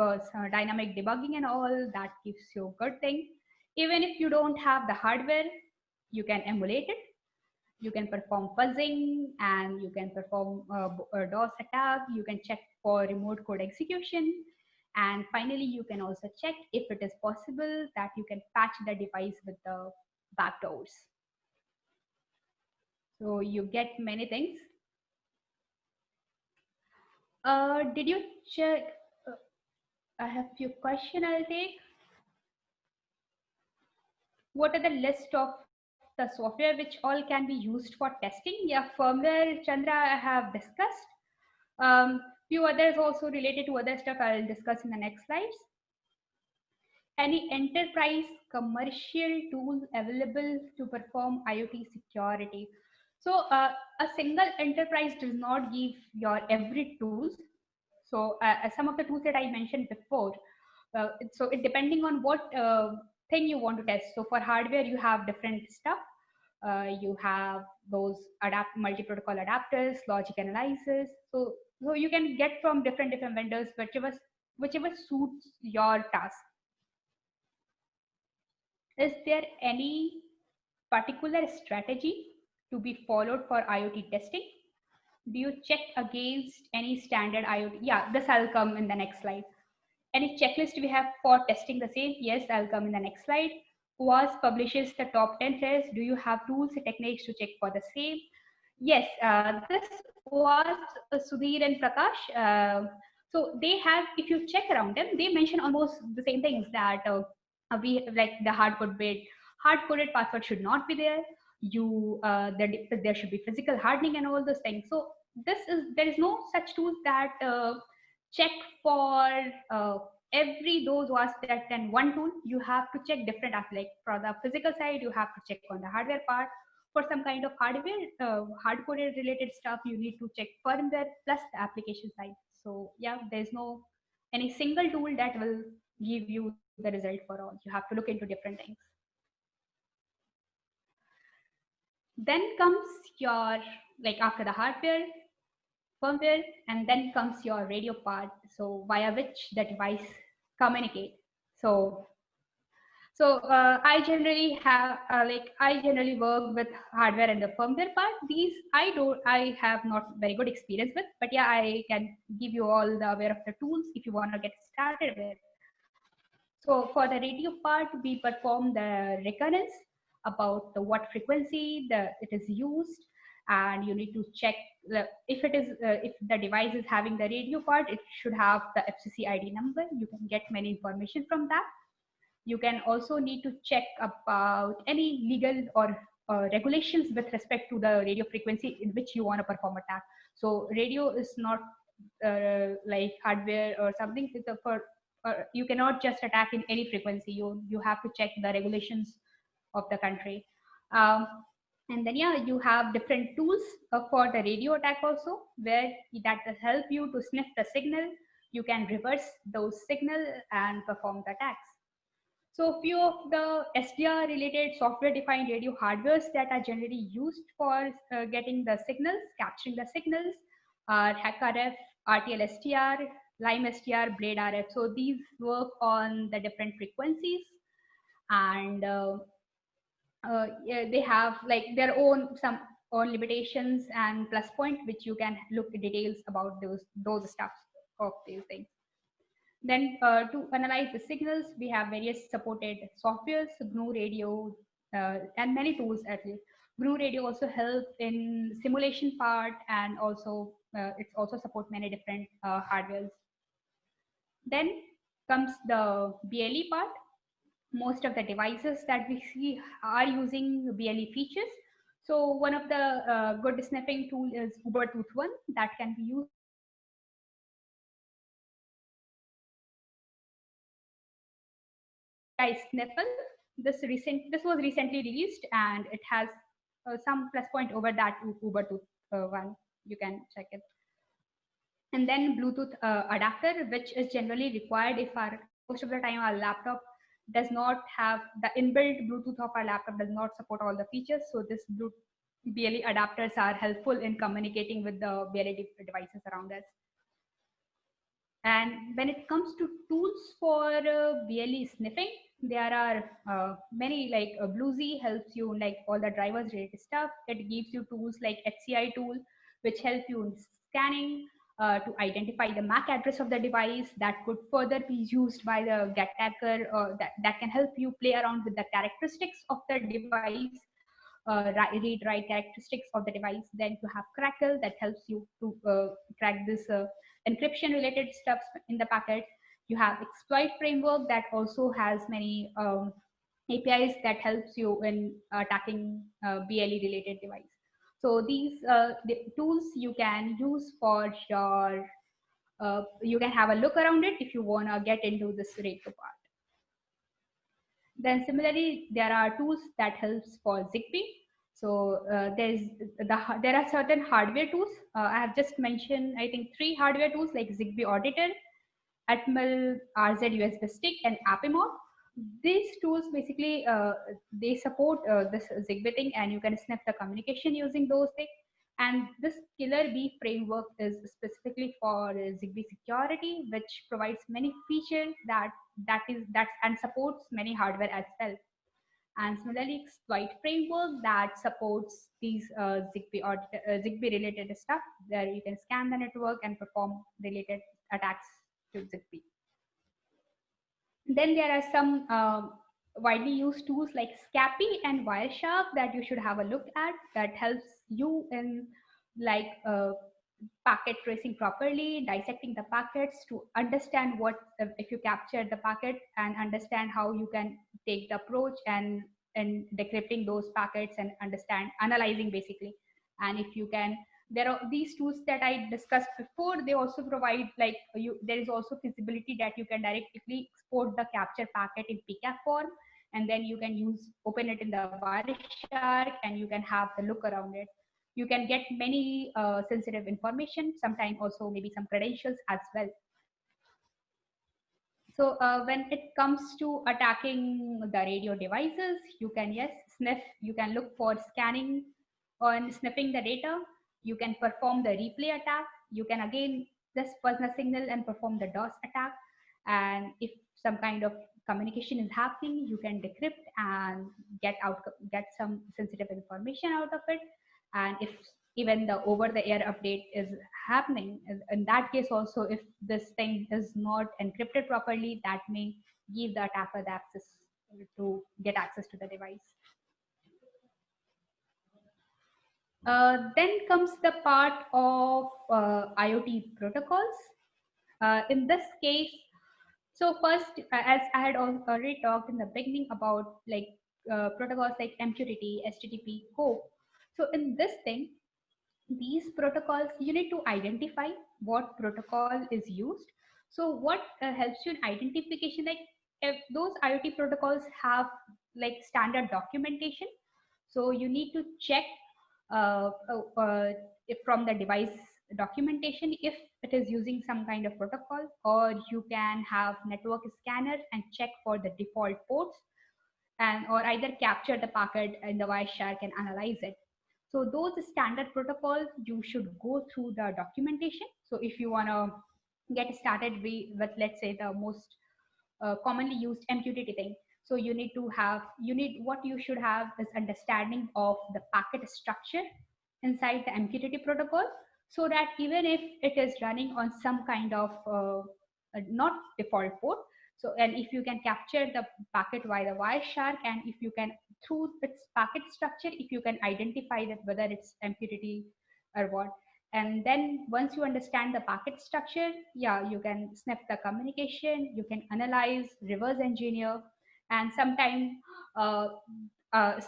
dynamic debugging and all, that gives you a good thing. Even if you don't have the hardware, you can emulate it. You can perform fuzzing, and you can perform DOS attack. You can check for remote code execution. And finally, you can also check if it is possible that you can patch the device with the backdoors. So you get many things. Did you check? I have few questions I'll take. what are the list of the software which all can be used for testing? Yeah, firmware, Chandra, I have discussed. Few others also related to other stuff I'll discuss in the next slides. Any enterprise commercial tool available to perform IoT security. So a single enterprise does not give your every tools. So some of the tools that I mentioned before, so it depending on what thing you want to test. So for hardware, you have different stuff. You have those multi-protocol adapters, logic analyzers. So you can get from different vendors, whichever suits your task. Is there any particular strategy to be followed for IoT testing? Do you check against any standard IoT? Yeah, this I'll come in the next slide. Any checklist we have for testing the same? Yes, I'll come in the next slide. WAS publishes the top 10 tests. Do you have tools and techniques to check for the same? Yes, this was Sudhir and Prakash. So they have, if you check around them, they mention almost the same things that we like the hard-coded password should not be there. There should be physical hardening and all those things. So there is no such tools that check for every those was that and one tool. You have to check different aspects. Like for the physical side, you have to check on the hardware part. For some kind of hardware, hard-coded related stuff, you need to check firmware plus the application side. So yeah, there's no any single tool that will give you the result for all. You have to look into different things. Then comes your, like after the hardware, firmware, and then comes your radio part. So via which the device communicate. So I generally work with hardware and the firmware part. These I have not very good experience with, but yeah, I can give you all the aware of the tools if you want to get started with. So for the radio part, we perform the reconnaissance about what frequency it is used, and you need to check if the device is having the radio part, it should have the FCC ID number. You can get many information from that. You can also need to check about any legal or regulations with respect to the radio frequency in which you want to perform attack. So radio is not like hardware or something. You cannot just attack in any frequency. You have to check the regulations of the country. And then yeah, you have different tools for the radio attack also, where that will help you to sniff the signal. You can reverse those signal and perform the attacks. So few of the SDR related software defined radio hardwares that are generally used for getting the signals, capturing the signals are HackRF, RTL STR, Lime STR, Blade RF. So these work on the different frequencies, and yeah, they have like their own limitations and plus point, which you can look at details about those stuff of these things. Then to analyze the signals, we have various supported softwares, GNU Radio, and many tools actually. GNU Radio also helps in simulation part, and also it's also support many different hardwares. Then comes the BLE part. Most of the devices that we see are using BLE features. So one of the good sniffing tool is Ubertooth one that can be used Sniffle. This was recently released, and it has some plus point over that Ubertooth one. You can check it. And then Bluetooth adapter, which is generally required if most of the time our laptop does not have the inbuilt Bluetooth of our laptop does not support all the features. So this BLE adapters are helpful in communicating with the BLE devices around us. And when it comes to tools for BLE sniffing, there are many, like Bluesy helps you in like all the drivers related stuff. It gives you tools like HCI tool, which help you in scanning to identify the MAC address of the device that could further be used by the get attacker, that can help you play around with the characteristics of the device, read write characteristics of the device. Then you have Crackle that helps you to crack this encryption related stuff in the packet. You have exploit framework that also has many APIs that helps you in attacking BLE related device. So these the tools you can use for your, you can have a look around it if you want to get into this radio part. Then similarly, there are tools that helps for ZigBee. So there are certain hardware tools. I have just mentioned, I think, 3 hardware tools like ZigBee Auditor, Atmel RZ USB stick, and Appimod. These tools basically they support this ZigBee thing, and you can sniff the communication using those things. And this Killer Bee framework is specifically for ZigBee security, which provides many features that and supports many hardware as well. And similarly, exploit framework that supports these ZigBee related stuff, where you can scan the network and perform related attacks to ZigBee. Then there are some widely used tools like Scapy and Wireshark that you should have a look at, that helps you in like packet tracing properly, dissecting the packets to understand what, if you capture the packet, and understand how you can take the approach and decrypting those packets and understand analyzing basically. And if you can, there are these tools that I discussed before. They also provide like there is also feasibility that you can directly export the capture packet in PCAP form, and then you can open it in the Wireshark, and you can have the look around it. You can get many sensitive information, sometimes also maybe some credentials as well. So when it comes to attacking the radio devices, you can, yes, sniff, you can look for scanning on sniffing the data. You can perform the replay attack. You can again just fuzz the signal and perform the DOS attack. And if some kind of communication is happening, you can decrypt and get some sensitive information out of it. And if even the over-the-air update is happening, in that case also, if this thing is not encrypted properly, that may give the attacker the access to get access to the device. Then comes the part of IoT protocols. In this case, so first, as I had already talked in the beginning about like protocols like MQTT, HTTP, COAP. So in this thing, these protocols, you need to identify what protocol is used. So what helps you in identification, like if those IoT protocols have like standard documentation, so you need to check if from the device documentation if it is using some kind of protocol, or you can have network scanner and check for the default ports, and or either capture the packet in the Wireshark and analyze it. So those standard protocols, you should go through the documentation. So if you want to get started with, let's say, the most commonly used MQTT thing, so what you should have is understanding of the packet structure inside the MQTT protocol, so that even if it is running on some kind of not default port, so and if you can capture the packet via the Wireshark, and if you can, through its packet structure, if you can identify that whether it's MQTT or what, and then once you understand the packet structure, yeah, you can sniff the communication, you can analyze, reverse engineer, and sometimes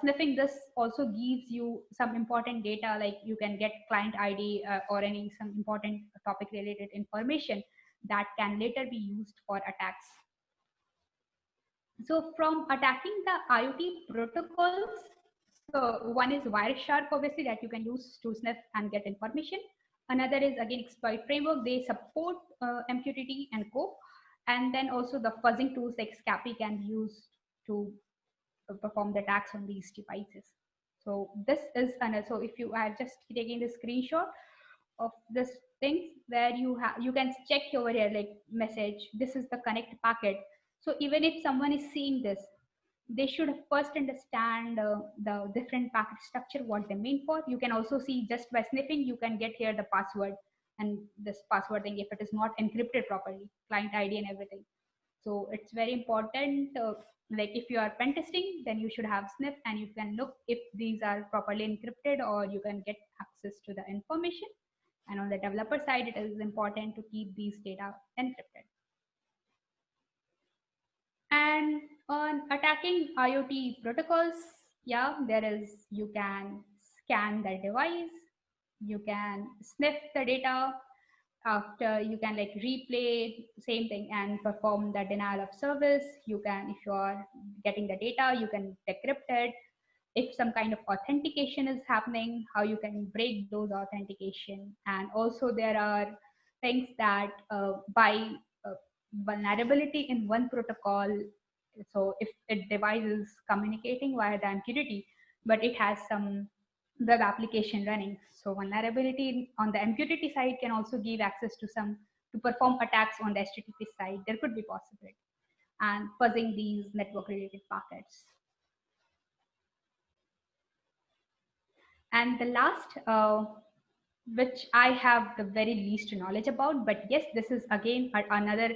sniffing this also gives you some important data, like you can get client ID or some important topic related information that can later be used for attacks. So from attacking the IoT protocols, so one is Wireshark, obviously, that you can use to sniff and get information. Another is again exploit framework. They support MQTT and COAP, and then also the fuzzing tools like Scapy can be used to perform the attacks on these devices. So this is another. So if you are just taking the screenshot of this thing where you can check over here like message. This is the connect packet. So even if someone is seeing this, they should first understand the different packet structure, what they mean for. You can also see just by sniffing, you can get here the password, and this password thing, if it is not encrypted properly, client ID and everything. So it's very important. Like if you are pen testing, then you should have sniff, and you can look if these are properly encrypted, or you can get access to the information. And on the developer side, it is important to keep these data encrypted. And On attacking IoT protocols, yeah, you can scan the device, you can sniff the data, after you can like replay same thing and perform the denial of service. You can, if you are getting the data, you can decrypt it. If some kind of authentication is happening, how you can break those authentication. And also there are things that by uh, vulnerability in one protocol, so if a device is communicating via the MQTT but it has some web application running, so vulnerability on the MQTT side can also give access to some to perform attacks on the HTTP side. There could be possibility and fuzzing these network related packets. And the last, which I have the very least knowledge about, but yes, this is again another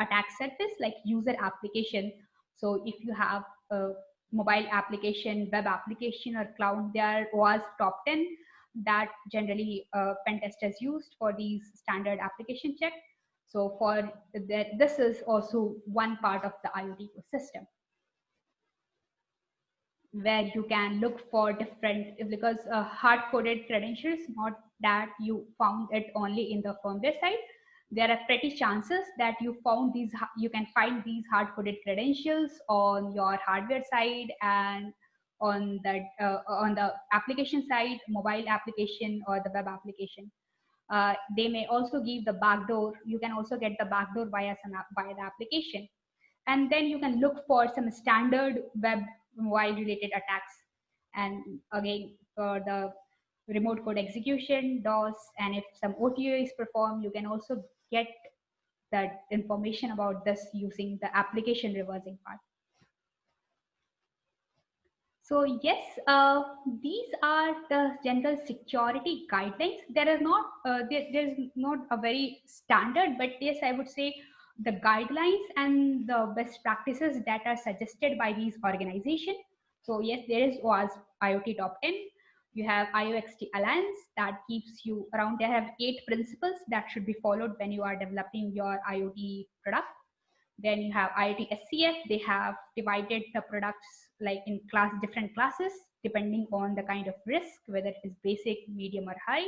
attack surface like user application. So if you have a mobile application, web application, or cloud, there was top 10 that generally pen testers used for these standard application check. So for that, this is also one part of the IoT ecosystem, where you can look for different, because hard-coded credentials, not that you found it only in the firmware side. There are pretty chances that you can find these hard-coded credentials on your hardware side and on the application side, mobile application or the web application. They may also give the backdoor. You can also get the backdoor via the application, and then you can look for some standard web mobile related attacks. And again, for the remote code execution, DOS, and if some OTA is performed, you can also get that information about this using the application reversing part. So yes, these are the general security guidelines. There's not a very standard, but yes, I would say the guidelines and the best practices that are suggested by these organizations. So yes, was IoT top 10. You have IOXT Alliance that keeps you around. They have 8 principles that should be followed when you are developing your IoT product. Then you have IoT SCF. They have divided the products like in different classes depending on the kind of risk, whether it is basic, medium, or high.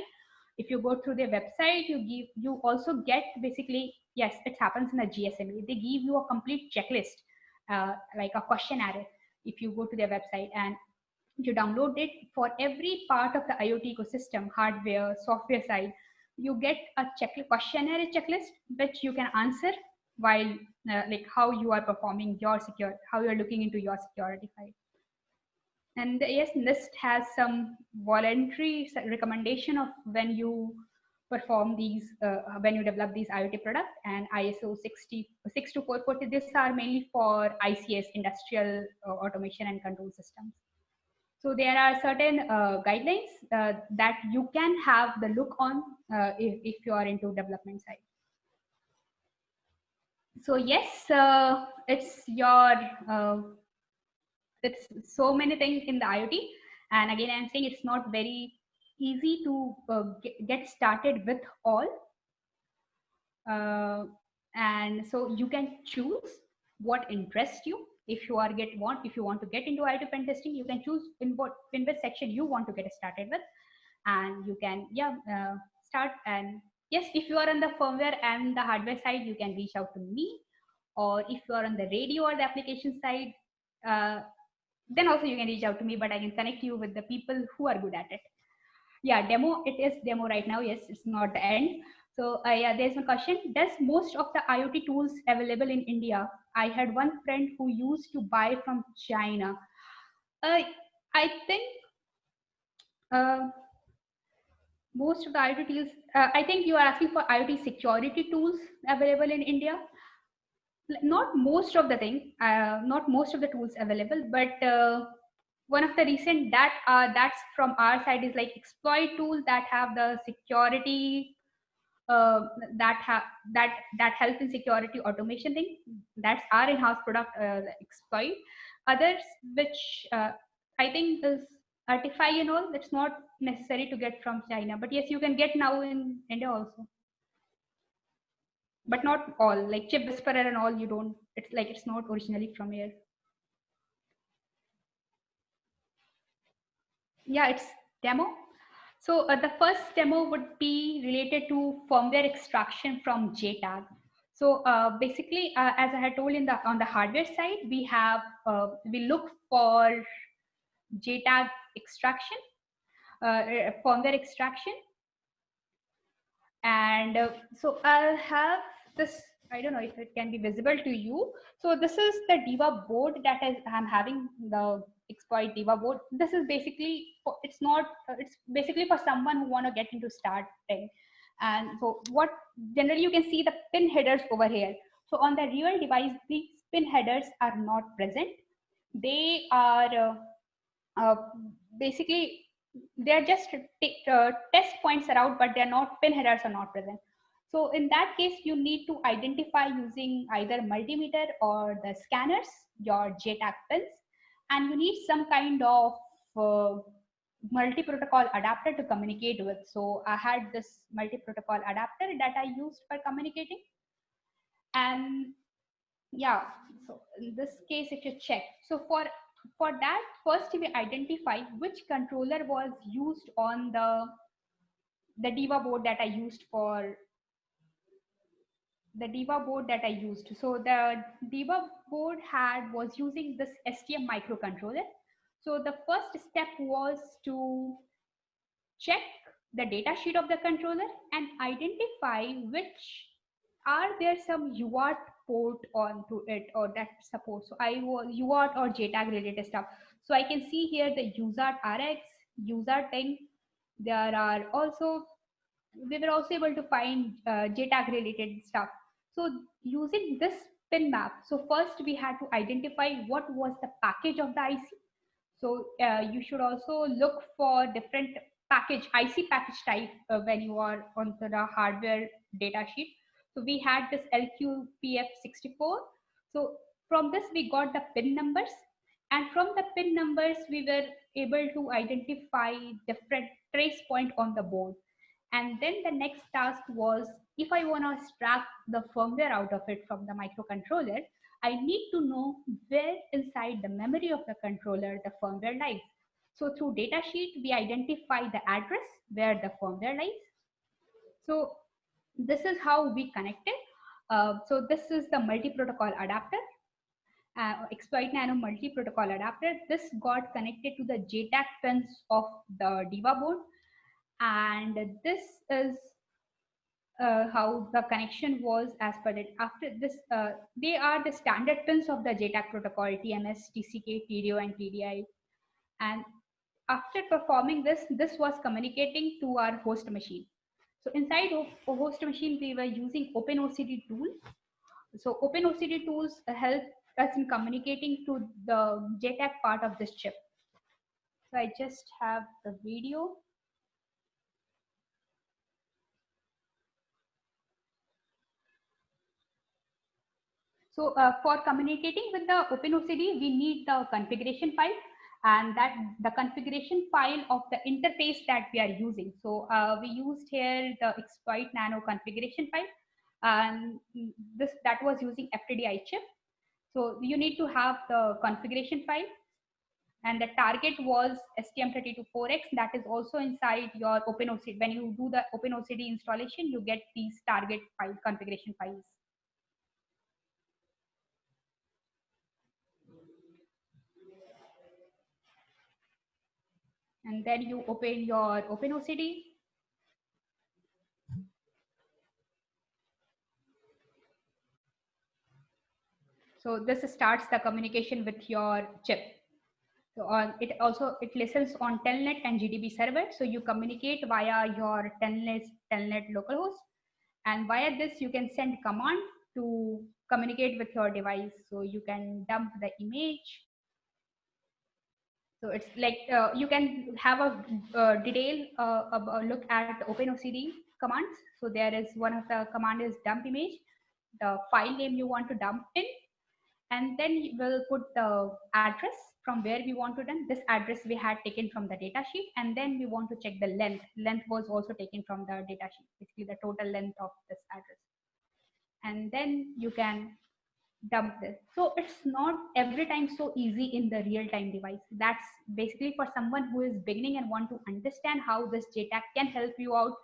If you go through their website, you also get basically, yes, it happens in a GSMA. They give you a complete checklist, like a questionnaire. If you go to their website and you download it, for every part of the IoT ecosystem, hardware, software side, you get a questionnaire checklist which you can answer while like how you are performing your how you are looking into your security file. And yes, NIST has some voluntary recommendation of when you perform these, when you develop these IoT products, and ISO 62440. These are mainly for ICS, industrial automation and control systems. So there are certain guidelines that you can have the look on if you are into development side. So yes, it's so many things in the IoT. And again, I'm saying it's not very easy to get started with all. And so you can choose what interests you. If you want to get into IoT pen testing, you can choose in which section you want to get started with, and you can start. And yes, if you are on the firmware and the hardware side, you can reach out to me, or if you are on the radio or the application side, then also you can reach out to me, but I can connect you with the people who are good at it. Yeah, it is demo right now. Yes, it's not the end. So yeah, there's a question. Does most of the IoT tools available in India? I had one friend who used to buy from China. I think most of the IoT tools, I think you are asking for IoT security tools available in India. Not most of the not most of the tools available, but one of the recent that's from our side is like exploit tools that have the security that help in security automation thing. That's our in-house product, exploit. Others which I think is Artify and all, that's not necessary to get from China, but yes, you can get now in India also, but not all. Like Chip Whisperer and all, you don't. It's like it's not originally from here. Yeah, it's demo. So the first demo would be related to firmware extraction from JTAG. So basically, as I had told on the hardware side, we look for JTAG extraction, firmware extraction, and so I'll have this. I don't know if it can be visible to you. So this is the Diva board that I'm having, the exploit Diva board. This is basically, it's not, it's basically for someone who want to get into starting. And so what generally you can see the pin headers over here. So on the real device, these pin headers are not present. They are uh, basically they're just test points are out, but they're not, pin headers are not present. So in that case, you need to identify using either multimeter or the scanners your JTAG pins, and you need some kind of multi-protocol adapter to communicate with. So I had this multi-protocol adapter that I used for communicating. And yeah, so in this case, if you check, so for that, first we identify which controller was used on the Diva board that I used for the Diva board that I used. So the Diva board was using this STM microcontroller. So the first step was to check the data sheet of the controller and identify which are there some UART port onto it or that supports. So I was UART or JTAG related stuff. So I can see here the USART RX, USART 10. There are also, we were also able to find JTAG related stuff. So using this pin map, so first we had to identify what was the package of the IC. So you should also look for different IC package type when you are on the hardware data sheet. So we had this LQPF64. So from this we got the pin numbers, and from the pin numbers we were able to identify different trace point on the board. And then the next task was, if I want to extract the firmware out of it from the microcontroller, I need to know where inside the memory of the controller the firmware lies. So through datasheet, we identify the address where the firmware lies. So this is how we connected. So this is the multi-protocol adapter, exploit nano multi-protocol adapter. This got connected to the JTAG pins of the Diva board, and this is how the connection was as per it. After this, they are the standard pins of the JTAG protocol, TMS, TCK, TDO, and TDI. And after performing this, this was communicating to our host machine. So inside of a host machine, we were using OpenOCD tool. So OpenOCD tools help us in communicating to the JTAG part of this chip. So I just have the video. So for communicating with the OpenOCD, we need the configuration file, and that the configuration file of the interface that we are using. So we used here the exploit nano configuration file, and that was using FTDI chip. So you need to have the configuration file, and the target was STM32.4x. That is also inside your OpenOCD. When you do the OpenOCD installation, you get these target file configuration files. And then you open your OpenOCD. So this starts the communication with your chip. So it listens on telnet and GDB server. So you communicate via your telnet localhost, and via this you can send command to communicate with your device. So you can dump the image. So it's like you can have a look at the OpenOCD commands. So there is one of the command is dump image, the file name you want to dump in, and then we'll put the address from where we want to dump. This address we had taken from the data sheet, and then we want to check the length. Length was also taken from the data sheet, basically the total length of this address. And then you can dump this. So it's not every time so easy in the real-time device. That's basically for someone who is beginning and want to understand how this JTAG can help you out.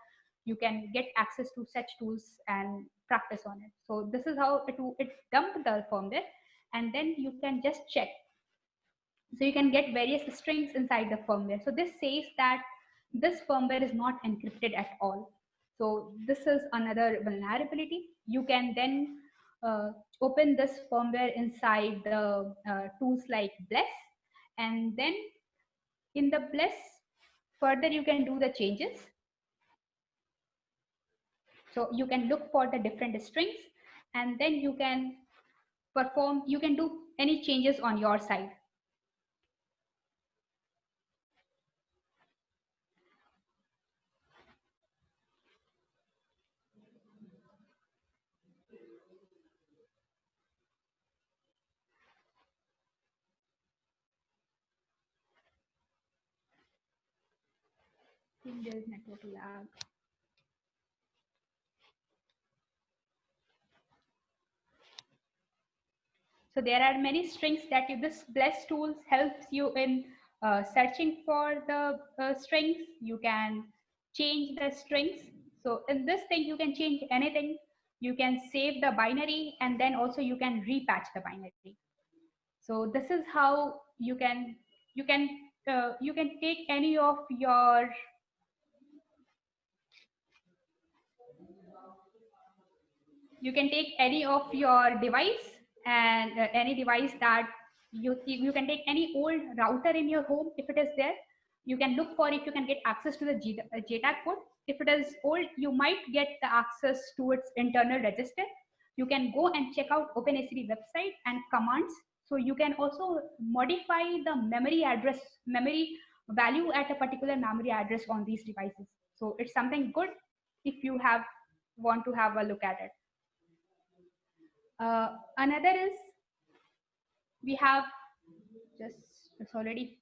You can get access to such tools and practice on it. So this is how it dump the firmware, and then you can just check. So you can get various strings inside the firmware. So this says that this firmware is not encrypted at all. So this is another vulnerability. You can then uh, open this firmware inside the tools like Bless, and then in the Bless, further you can do the changes. So you can look for the different strings, and then you can do any changes on your side. There is network lag. So there are many strings that this Bless tools helps you in searching for the strings. You can change the strings. So in this thing, you can change anything. You can save the binary, and then also you can repatch the binary. So this is how you can take any of your device, and any device that you can take any old router in your home. If it is there, you can look for if you can get access to the JTAG port. If it is old, you might get the access to its internal register. You can go and check out OpenACD website and commands. So you can also modify the memory value at a particular memory address on these devices. So it's something good if you want to have a look at it. Another is we have it's already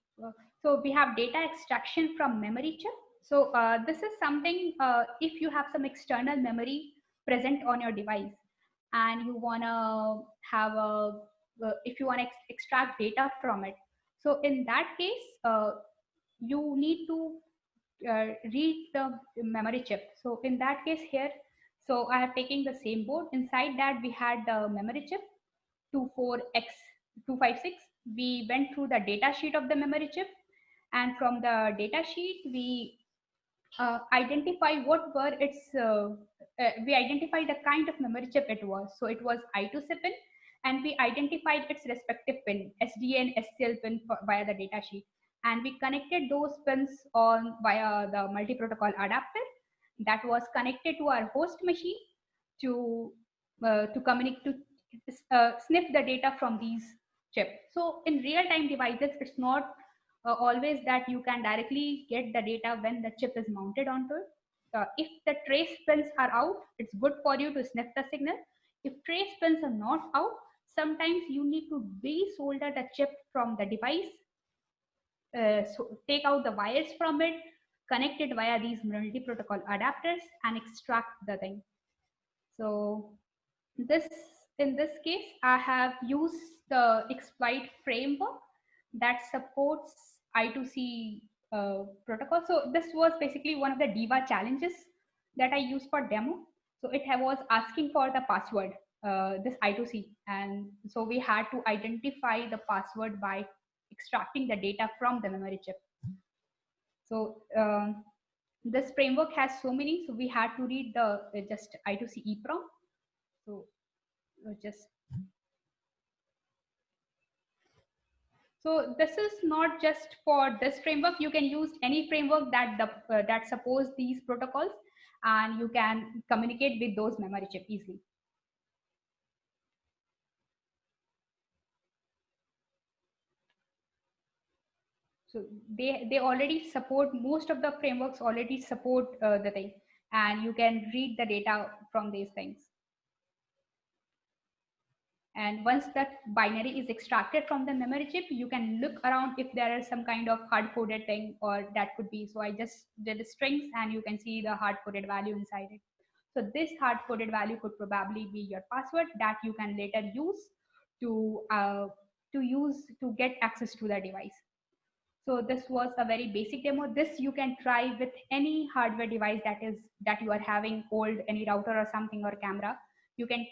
so we have data extraction from memory chip. So this is something if you have some external memory present on your device, and you want to have a if you want to extract data from it. So in that case, you need to read the memory chip. So in that case here, so I have taken the same board. Inside that we had the memory chip 24x256. We went through the data sheet of the memory chip, and from the data sheet we identify what were its we identified the kind of memory chip it was. So it was I2C pin, and we identified its respective pin, SDA and SCL pin via the data sheet, and we connected those pins on via the multi-protocol adapter that was connected to our host machine to communicate to sniff the data from these chips. So in real-time devices, it's not always that you can directly get the data when the chip is mounted onto it. If the trace pins are out, it's good for you to sniff the signal. If trace pins are not out, sometimes you need to desolder the chip from the device, so take out the wires from it, connect it via these multi-protocol adapters, and extract the thing. So this in this case, I have used the exploit framework that supports I2C protocol. So this was basically one of the Diva challenges that I used for demo. So it was asking for the password, this I2C, and so we had to identify the password by extracting the data from the memory chip. So this framework has so many, so we had to read the just I2C EEPROM. So just so this is not just for this framework. You can use any framework that that supports these protocols, and you can communicate with those memory chip easily. So they already support, most of the frameworks already support the thing, and you can read the data from these things. And once that binary is extracted from the memory chip, you can look around if there is some kind of hard-coded thing, or that could be. So I just did strings, and you can see the hard-coded value inside it. So this hard-coded value could probably be your password that you can later use to get access to the device. So this was a very basic demo. This you can try with any hardware device that you are having, old, any router or something, or camera. You can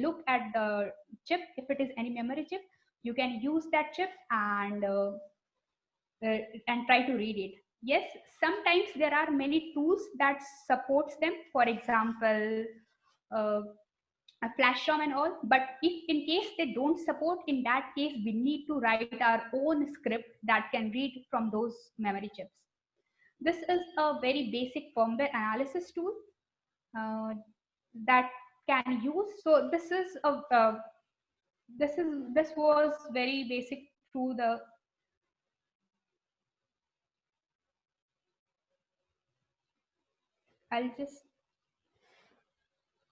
look at the chip. If it is any memory chip, you can use that chip and try to read it. Yes, sometimes there are many tools that supports them. For example, uh, a flash ROM and all. But if in case they don't support, in that case, we need to write our own script that can read from those memory chips. This is a very basic firmware analysis tool that can use. So this is this was very basic through the. I'll just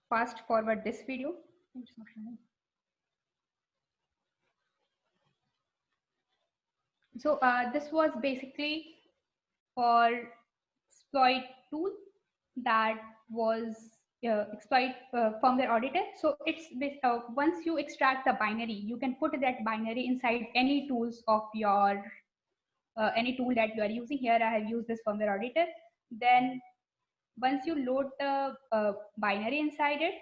fast forward this video. So this was basically for exploit tool that was exploit firmware auditor. So it's once you extract the binary, you can put that binary inside any tools of your any tool that you are using. Here I have used this firmware auditor. Then once you load the binary inside it,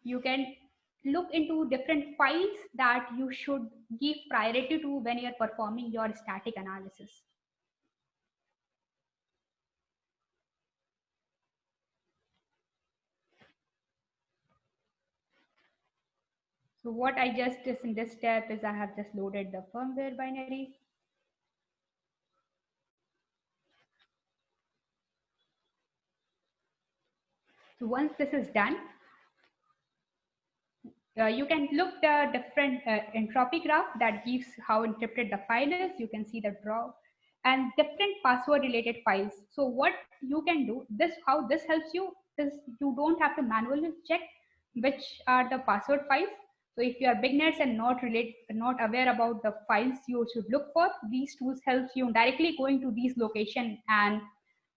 you can look into different files that you should give priority to when you're performing your static analysis. So what I just did in this step is I have just loaded the firmware binary. So once this is done, you can look the different entropy graph that gives how encrypted the file is. You can see the draw and different password related files. So what you can do, how this helps you is you don't have to manually check which are the password files. So if you are beginners and not aware about the files you should look for, these tools helps you directly going to these location and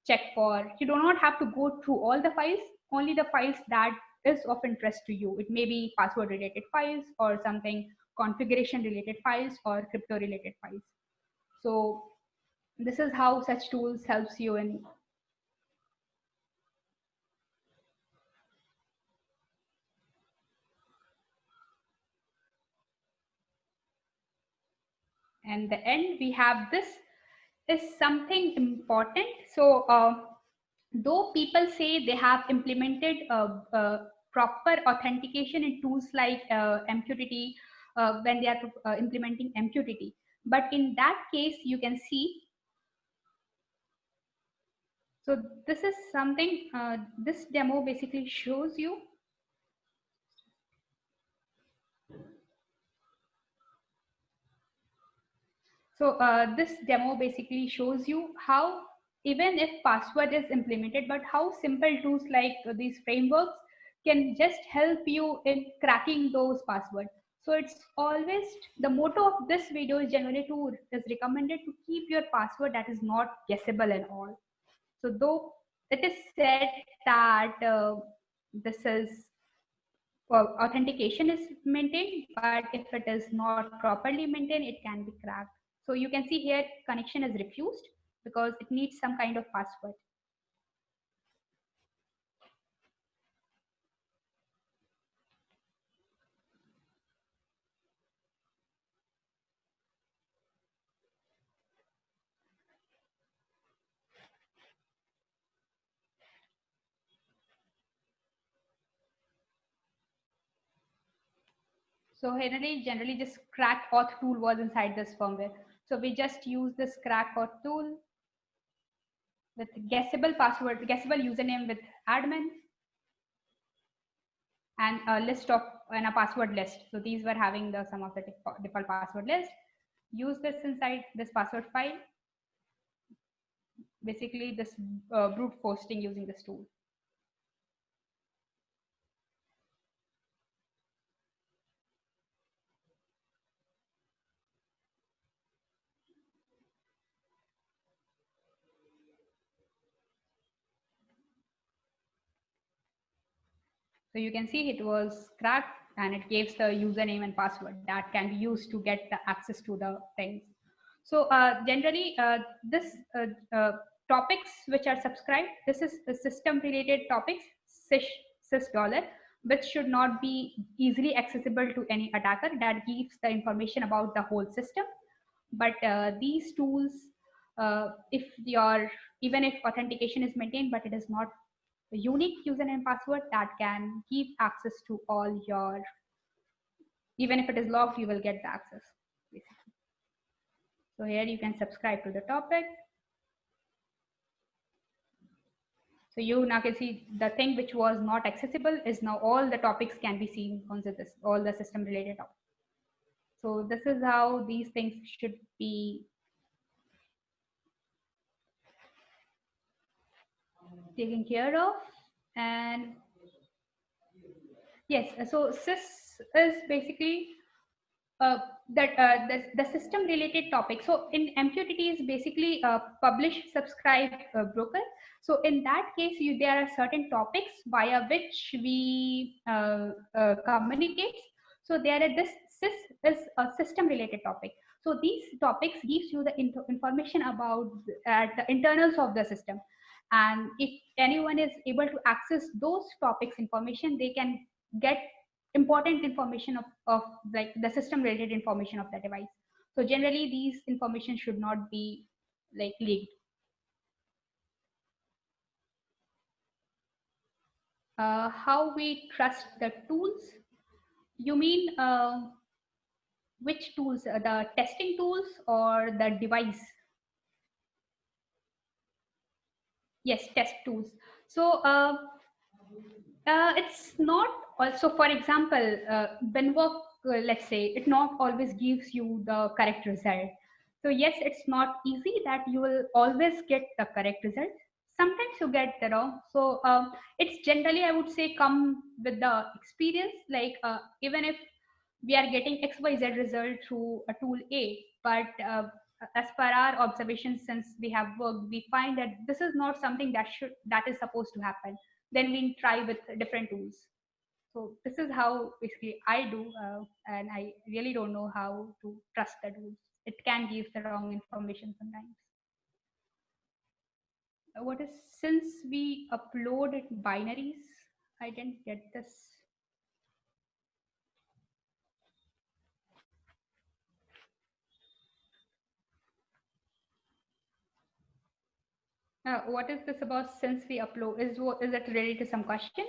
check for. You do not have to go through all the files, only the files that is of interest to you. It may be password related files or something configuration related files or crypto related files. So this is how such tools helps you in. And the end, we have this is something important. So though people say they have implemented proper authentication in tools like MQTT when they are implementing MQTT, but in that case you can see. So this is something, this demo basically shows you. So this demo basically shows you how, even if password is implemented, but how simple tools like these frameworks can just help you in cracking those passwords. So it's always, the motto of this video is generally is recommended to keep your password that is not guessable and all. So though it is said that this is authentication is maintained, but if it is not properly maintained, it can be cracked. So you can see here connection is refused because it needs some kind of password. So generally this crack auth tool was inside this firmware. So we just use this crack auth tool with guessable password, guessable username with admin, and a list of and a password list. So these were having the some of the default password list. Use this inside this password file. Basically this brute forcing using this tool. So you can see it was cracked and it gives the username and password that can be used to get the access to the things. So generally, this topics which are subscribed, this is the system related topics, sys which should not be easily accessible to any attacker, that gives the information about the whole system. But these tools, if your, even if authentication is maintained, but it is not a unique username and password, that can give access to all your, even if it is locked, you will get the access basically. So here you can subscribe to the topic. So you now can see the thing which was not accessible is now all the topics can be seen on this, all the system related topics. So this is how these things should be taken care of. And yes, so sys is basically the system related topic. So in MQTT is basically a publish, subscribe, broker. So in that case, there are certain topics via which we communicate. So there are this sys is a system related topic. So these topics gives you the information about the internals of the system. And if anyone is able to access those topics information, they can get important information of like the system related information of the device. So generally these information should not be like leaked. How we trust the tools? You mean which tools? The testing tools or the device? Yes, test tools. So it's not also, for example, when work, let's say, it not always gives you the correct result. So yes, it's not easy that you will always get the correct result. Sometimes you get the wrong. So it's generally, I would say, come with the experience. Like even if we are getting XYZ result through a tool A, but as per our observations, since we have worked, we find that this is not something that is supposed to happen. Then we try with different tools. So this is how basically I do, and I really don't know how to trust the tools. It can give the wrong information sometimes. What is, since we upload binaries? I didn't get this. What is this about? Since we upload, is it related to some question?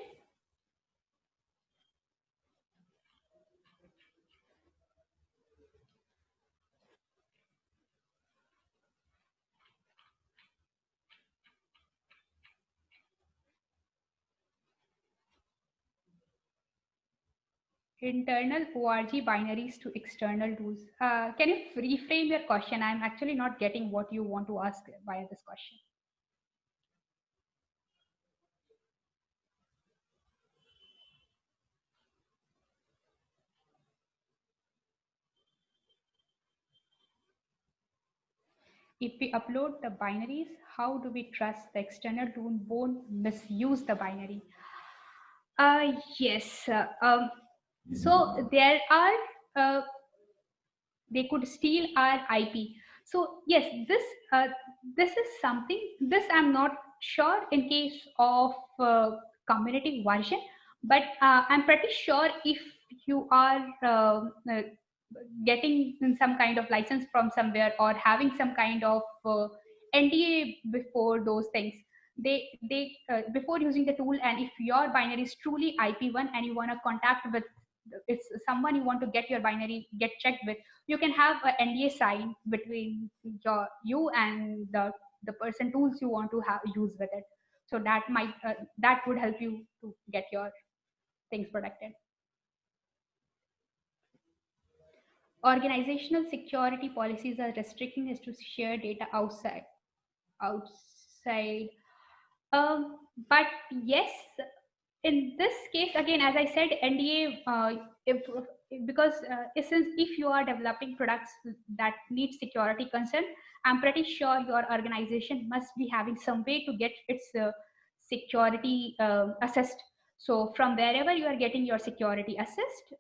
Internal org binaries to external tools. Can you reframe your question? I'm actually not getting what you want to ask via this question. If we upload the binaries, how do we trust the external tool won't misuse the binary? Yes. So there are, they could steal our IP. So yes, this is something, this I'm not sure in case of community version, but I'm pretty sure if you are getting some kind of license from somewhere or having some kind of NDA before those things, they before using the tool, and if your binary is truly IP1 and you want to contact with, it's someone you want to get your binary get checked with, you can have an NDA sign between you and the person tools you want to have use with it. So that might that would help you to get your things protected. Organizational security policies are restricting us to share data outside. But yes, in this case, again, as I said, NDA, because since if you are developing products that need security concern, I'm pretty sure your organization must be having some way to get its security assessed. So from wherever you are getting your security assist,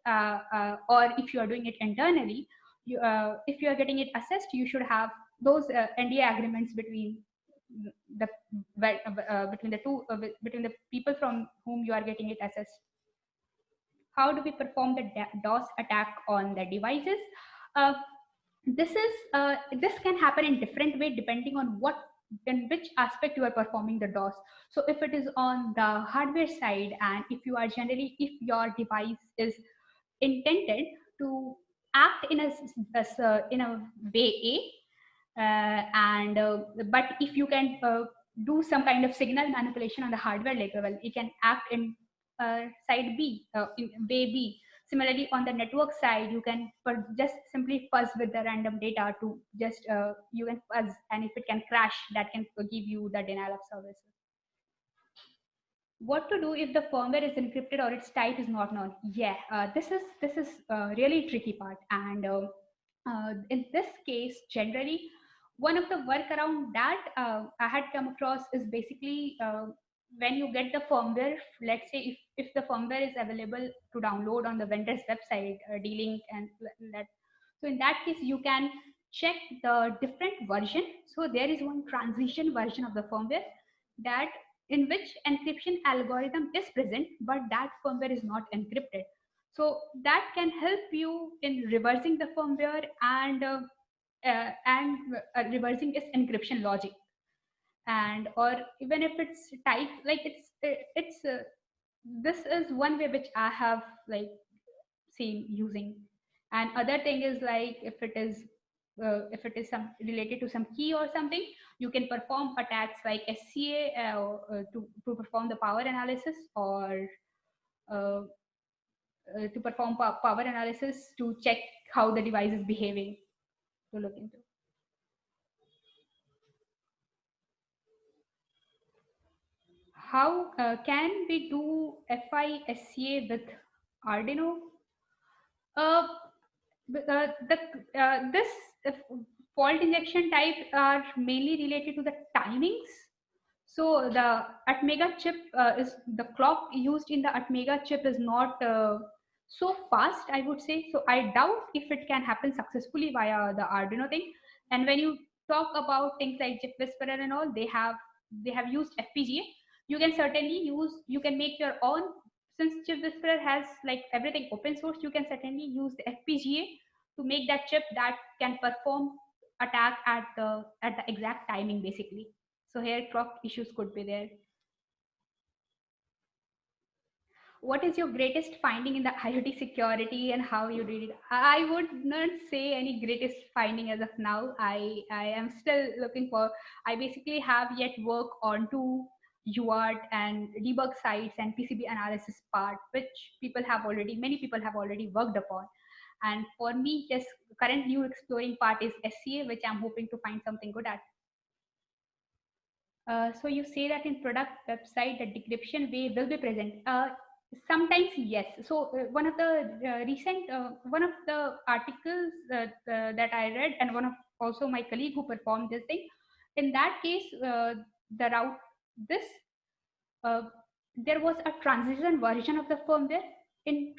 or if you are doing it internally, if you are getting it assessed, you should have those NDA agreements between the between the people from whom you are getting it assessed. How do we perform the DOS attack on the devices? Uh, this can happen in different way depending on in which aspect you are performing the DOS. So if it is on the hardware side, and if your device is intended to act in a way A, but if you can do some kind of signal manipulation on the hardware level, it can act in side B, in way B. Similarly, on the network side, you can just simply fuzz with the random data to just you can fuzz, and if it can crash, that can give you the denial of service. What to do if the firmware is encrypted or its type is not known? Yeah, this is really tricky part, and in this case, generally, one of the workaround that I had come across is basically when you get the firmware. Let's say if the firmware is available to download on the vendor's website, D-Link and that. So in that case, you can check the different version. So there is one transition version of the firmware that in which encryption algorithm is present, but that firmware is not encrypted. So that can help you in reversing the firmware and reversing its encryption logic. And or even if it's typed like it's this is one way which I have like seen using. And other thing is like if it is some related to some key or something, you can perform attacks like SCA to perform the power analysis, or uh, to perform power analysis to check how the device is behaving, to look into. How can we do FISCA with Arduino? Uh, this fault injection type are mainly related to the timings. So the Atmega chip is the clock used in the Atmega chip is not so fast, I would say. So I doubt if it can happen successfully via the Arduino thing. And when you talk about things like Chip Whisperer and all, they have used FPGA. You can certainly you can make your own. Since Chip Whisperer has like everything open source, you can certainly use the FPGA to make that chip that can perform attack at the exact timing basically. So here clock issues could be there. What is your greatest finding in the IoT security and how you did it? I would not say any greatest finding as of now. I am still looking for, I basically have yet work on two UART and debug sites and PCB analysis part, which many people have already worked upon. And for me, just current new exploring part is SCA, which I'm hoping to find something good at. So you say that in product website, the decryption way will be present. Sometimes yes. So one of the one of the articles that I read, and one of also my colleague who performed this thing, in that case, the route this uh, there was a transition version of the firmware. In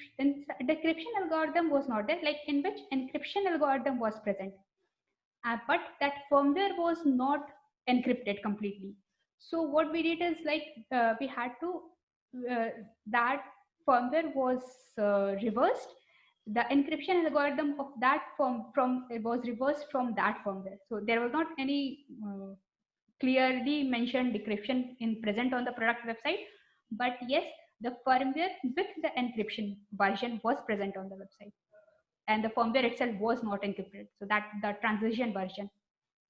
decryption algorithm was not there, like in which encryption algorithm was present, but that firmware was not encrypted completely. So what we did is like we had to that firmware was reversed. The encryption algorithm of that from it was reversed from that firmware. So there was not any clearly mentioned decryption in present on the product website, but yes, the firmware with the encryption version was present on the website, and the firmware itself was not encrypted. So that the transition version.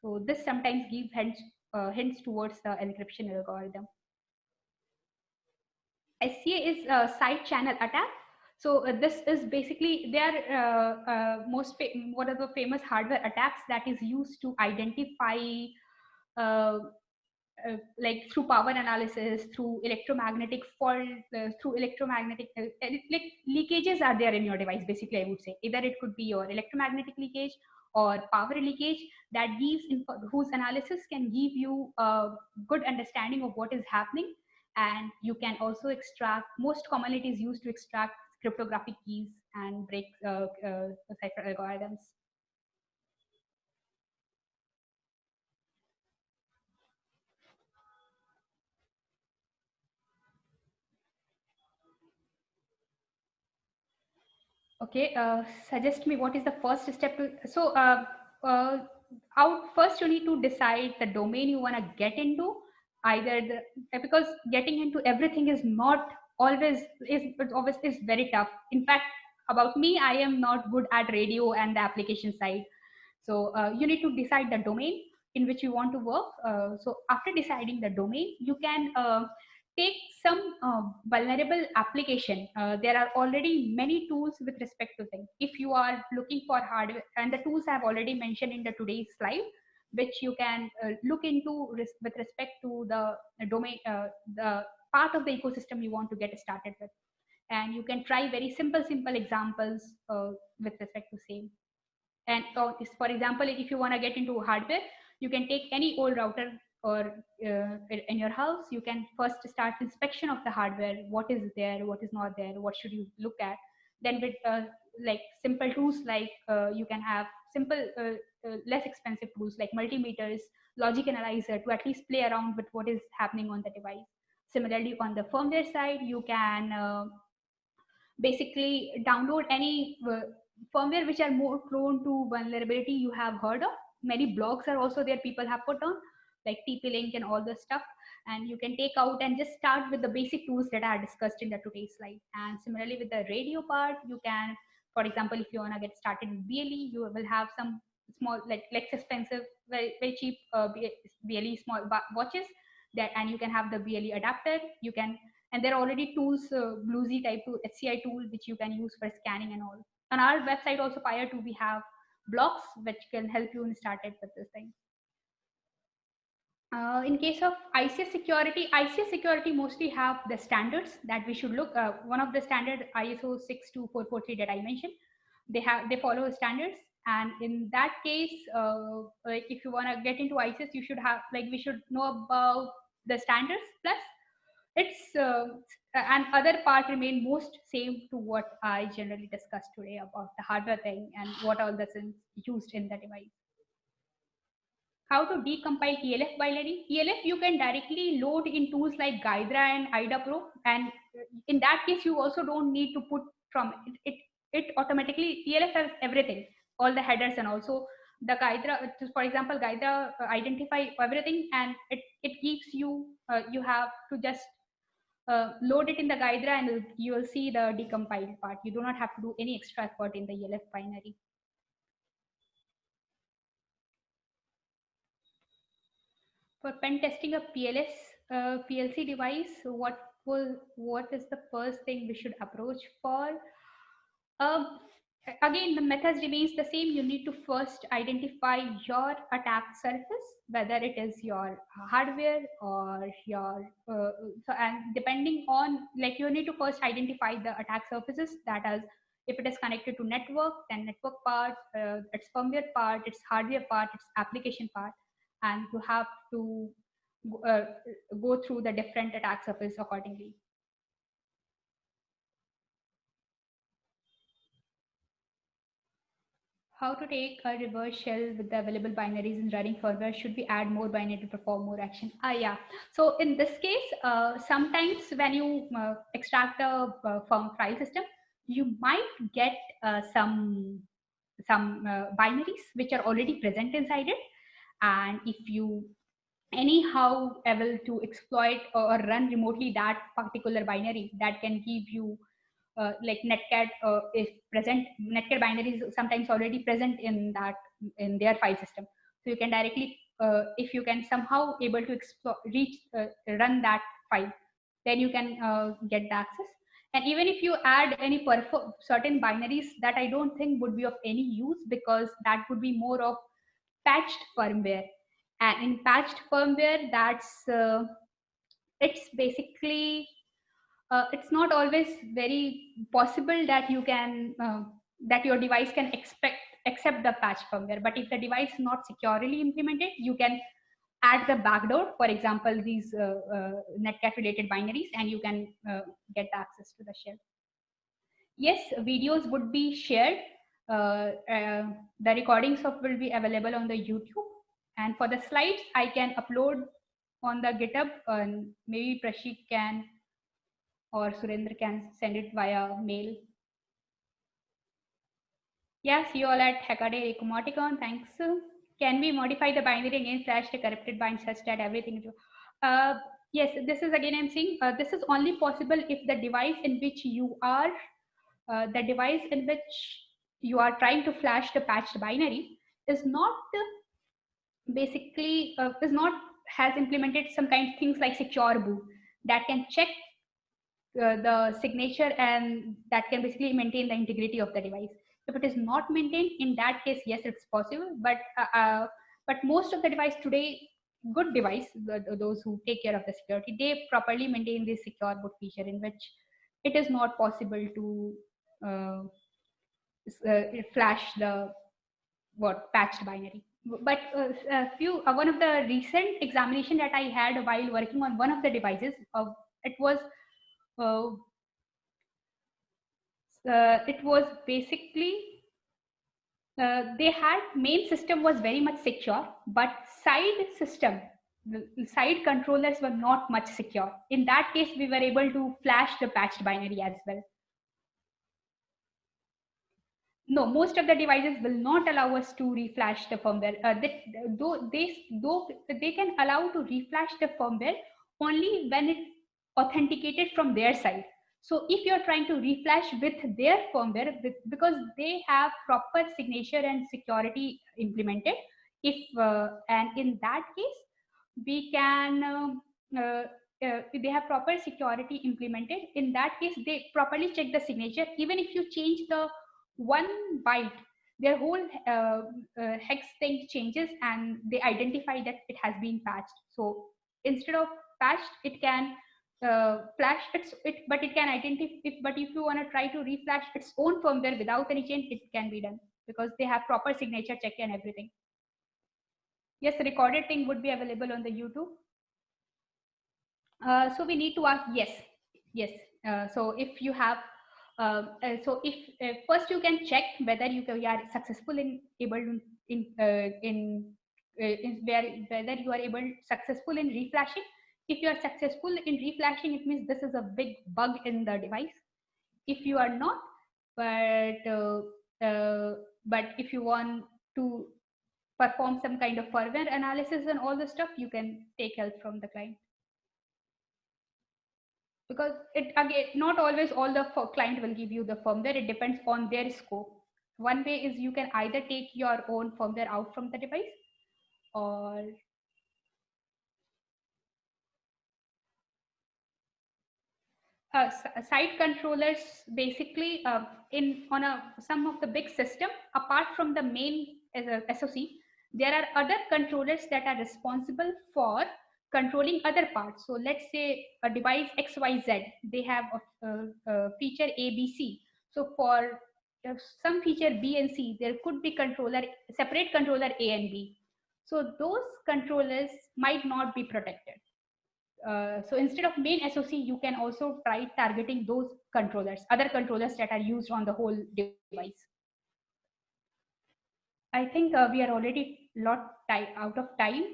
So this sometimes gives hints towards the encryption algorithm. SCA is a side channel attack. So this is basically they are one of the famous hardware attacks that is used to identify uh, like through power analysis, through electromagnetic fault, through electromagnetic like leakages are there in your device. Basically, I would say either it could be your electromagnetic leakage or power leakage that gives whose analysis can give you a good understanding of what is happening. And you can also extract, most commonly it is used to extract cryptographic keys and break cipher algorithms. Okay, suggest me what is the first step to, so first you need to decide the domain you want to get into, either because getting into everything is not always is very tough. In fact, about me, I am not good at radio and the application side. So you need to decide the domain in which you want to work. So after deciding the domain, you can take some vulnerable application. There are already many tools with respect to things. If you are looking for hardware, and the tools I have already mentioned in the today's slide, which you can look into with respect to the domain, the part of the ecosystem you want to get started with. And you can try very simple examples with respect to same. And for example, if you want to get into hardware, you can take any old router or in your house. You can first start inspection of the hardware, what is there, what is not there, what should you look at. Then with like simple tools, like you can have simple less expensive tools like multimeters, logic analyzer, to at least play around with what is happening on the device. Similarly, on the firmware side, you can basically download any firmware which are more prone to vulnerability you have heard of. Many blogs are also there, people have put on, like TP-Link and all the stuff. And you can take out and just start with the basic tools that are discussed in the today's slide. And similarly with the radio part, you can, for example, if you want to get started with BLE, you will have some small, like less expensive, very cheap BLE small watches that, and you can have the BLE adapter. You can, and there are already tools, Bluesy type to HCI tool, which you can use for scanning and all. On our website also, Payatu, we have blocks which can help you in started with this thing. In case of ICS security mostly have the standards that we should look. One of the standard ISO 62443 that I mentioned, they follow standards. And in that case, like if you want to get into ICS, you should have, like, we should know about the standards, plus it's and other part remain most same to what I generally discussed today about the hardware thing and what all that's used in the device. How to decompile ELF binary? ELF you can directly load in tools like Gaidra and IDA Pro, and in that case you also don't need to put from it automatically. ELF has everything, all the headers, and also the Gaidra, for example, Gaidra identify everything, and it gives you you have to just load it in the Gaidra and you will see the decompiled part. You do not have to do any extra effort in the ELF binary. For pen testing a PLC device, what is the first thing we should approach for? Um, Again, the methods remains the same. You need to first identify your attack surface, whether it is your hardware or your and depending on, like, you need to first identify the attack surfaces. That is, if it is connected to network, then network part, its firmware part, its hardware part, its application part, and you have to uh, go through the different attack surface accordingly. How to take a reverse shell with the available binaries in running firmware? Should we add more binary to perform more action? Yeah. So in this case, sometimes when you extract a firm file system, you might get some binaries which are already present inside it. And if you anyhow able to exploit or run remotely that particular binary, that can give you like netcat is present, netcat binary is sometimes already present in that, in their file system. So you can directly if you can somehow able to run that file, then you can get the access. And even if you add any certain binaries, that I don't think would be of any use, because that would be more of patched firmware. And in patched firmware, that's it's basically it's not always very possible that you can that your device can accept the patch firmware. But if the device is not securely implemented, you can add the backdoor, for example, these netcat related binaries, and you can get access to the shell. Yes, videos would be shared. The recordings of will be available on the YouTube, and for the slides I can upload on the GitHub, and maybe Prashik can or Surendra can send it via mail. Yeah, see you all at Hackaday Emoticon. Thanks. Can we modify the binary again flash the corrupted bind such that everything? Yes, this is again I'm saying this is only possible if the device in which you are, the device in which you are trying to flash the patched binary is not basically is not has implemented some kind of things like secure boot that can check the signature, and that can basically maintain the integrity of the device. If it is not maintained, in that case, yes, it's possible. But most of the device today, good device, those who take care of the security, they properly maintain this secure boot feature, in which it is not possible to flash the patched binary. But one of the recent examination that I had while working on one of the devices, it was basically they had main system was very much secure, but the side controllers were not much secure. In that case, we were able to flash the patched binary as well. No, most of the devices will not allow us to reflash the firmware. Though they can allow to reflash the firmware only when it's authenticated from their side. So if you're trying to reflash with their firmware, because they have proper signature and security implemented, and in that case, we can they have proper security implemented. In that case, they properly check the signature. Even if you change the one byte, their whole hex thing changes, and they identify that it has been patched. So instead of patched, it can flash but it can identify. But if you want to try to reflash its own firmware without any change, it can be done, because they have proper signature check and everything. Yes, the recorded thing would be available on the YouTube. So we need to ask yes. So if you have so if first you can check whether you are successful in whether you are successful in reflashing. If you are successful in reflashing, it means this is a big bug in the device. If you are not, but if you want to perform some kind of firmware analysis and all the stuff, you can take help from the client. Because it again, not always all the client will give you the firmware. It depends on their scope. One way is you can either take your own firmware out from the device, or side controllers basically some of the big system, apart from the main SoC, there are other controllers that are responsible for controlling other parts. So let's say a device XYZ, they have a feature ABC. So for some feature B and C, there could be separate controller A and B. So those controllers might not be protected. So instead of main SoC, you can also try targeting those other controllers that are used on the whole device. I think we are already out of time.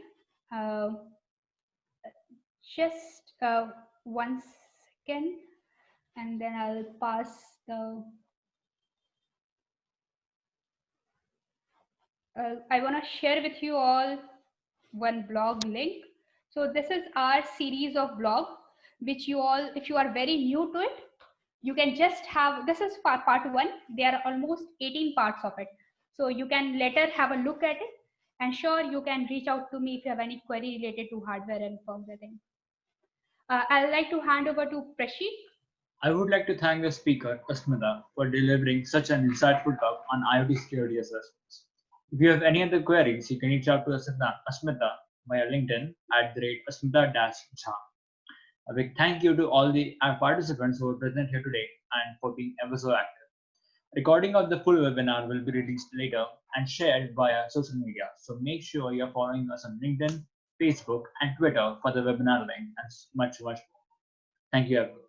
Just 1 second, and then I'll pass the. I want to share with you all one blog link. So this is our series of blog, which you all, if you are very new to it, you can just have, this is part 1. There are almost 18 parts of it. So you can later have a look at it, and sure, you can reach out to me if you have any query related to hardware and firmware thing. I'd like to hand over to Prashik. I would like to thank the speaker, Asmita, for delivering such an insightful talk on IoT security assessments. If you have any other queries, you can reach out to Asmita via LinkedIn @Asmita-Jha. A big thank you to all the participants who were present here today and for being ever so active. Recording of the full webinar will be released later and shared via social media. So make sure you're following us on LinkedIn, Facebook, and Twitter for the webinar link, and much more. Thank you, everyone.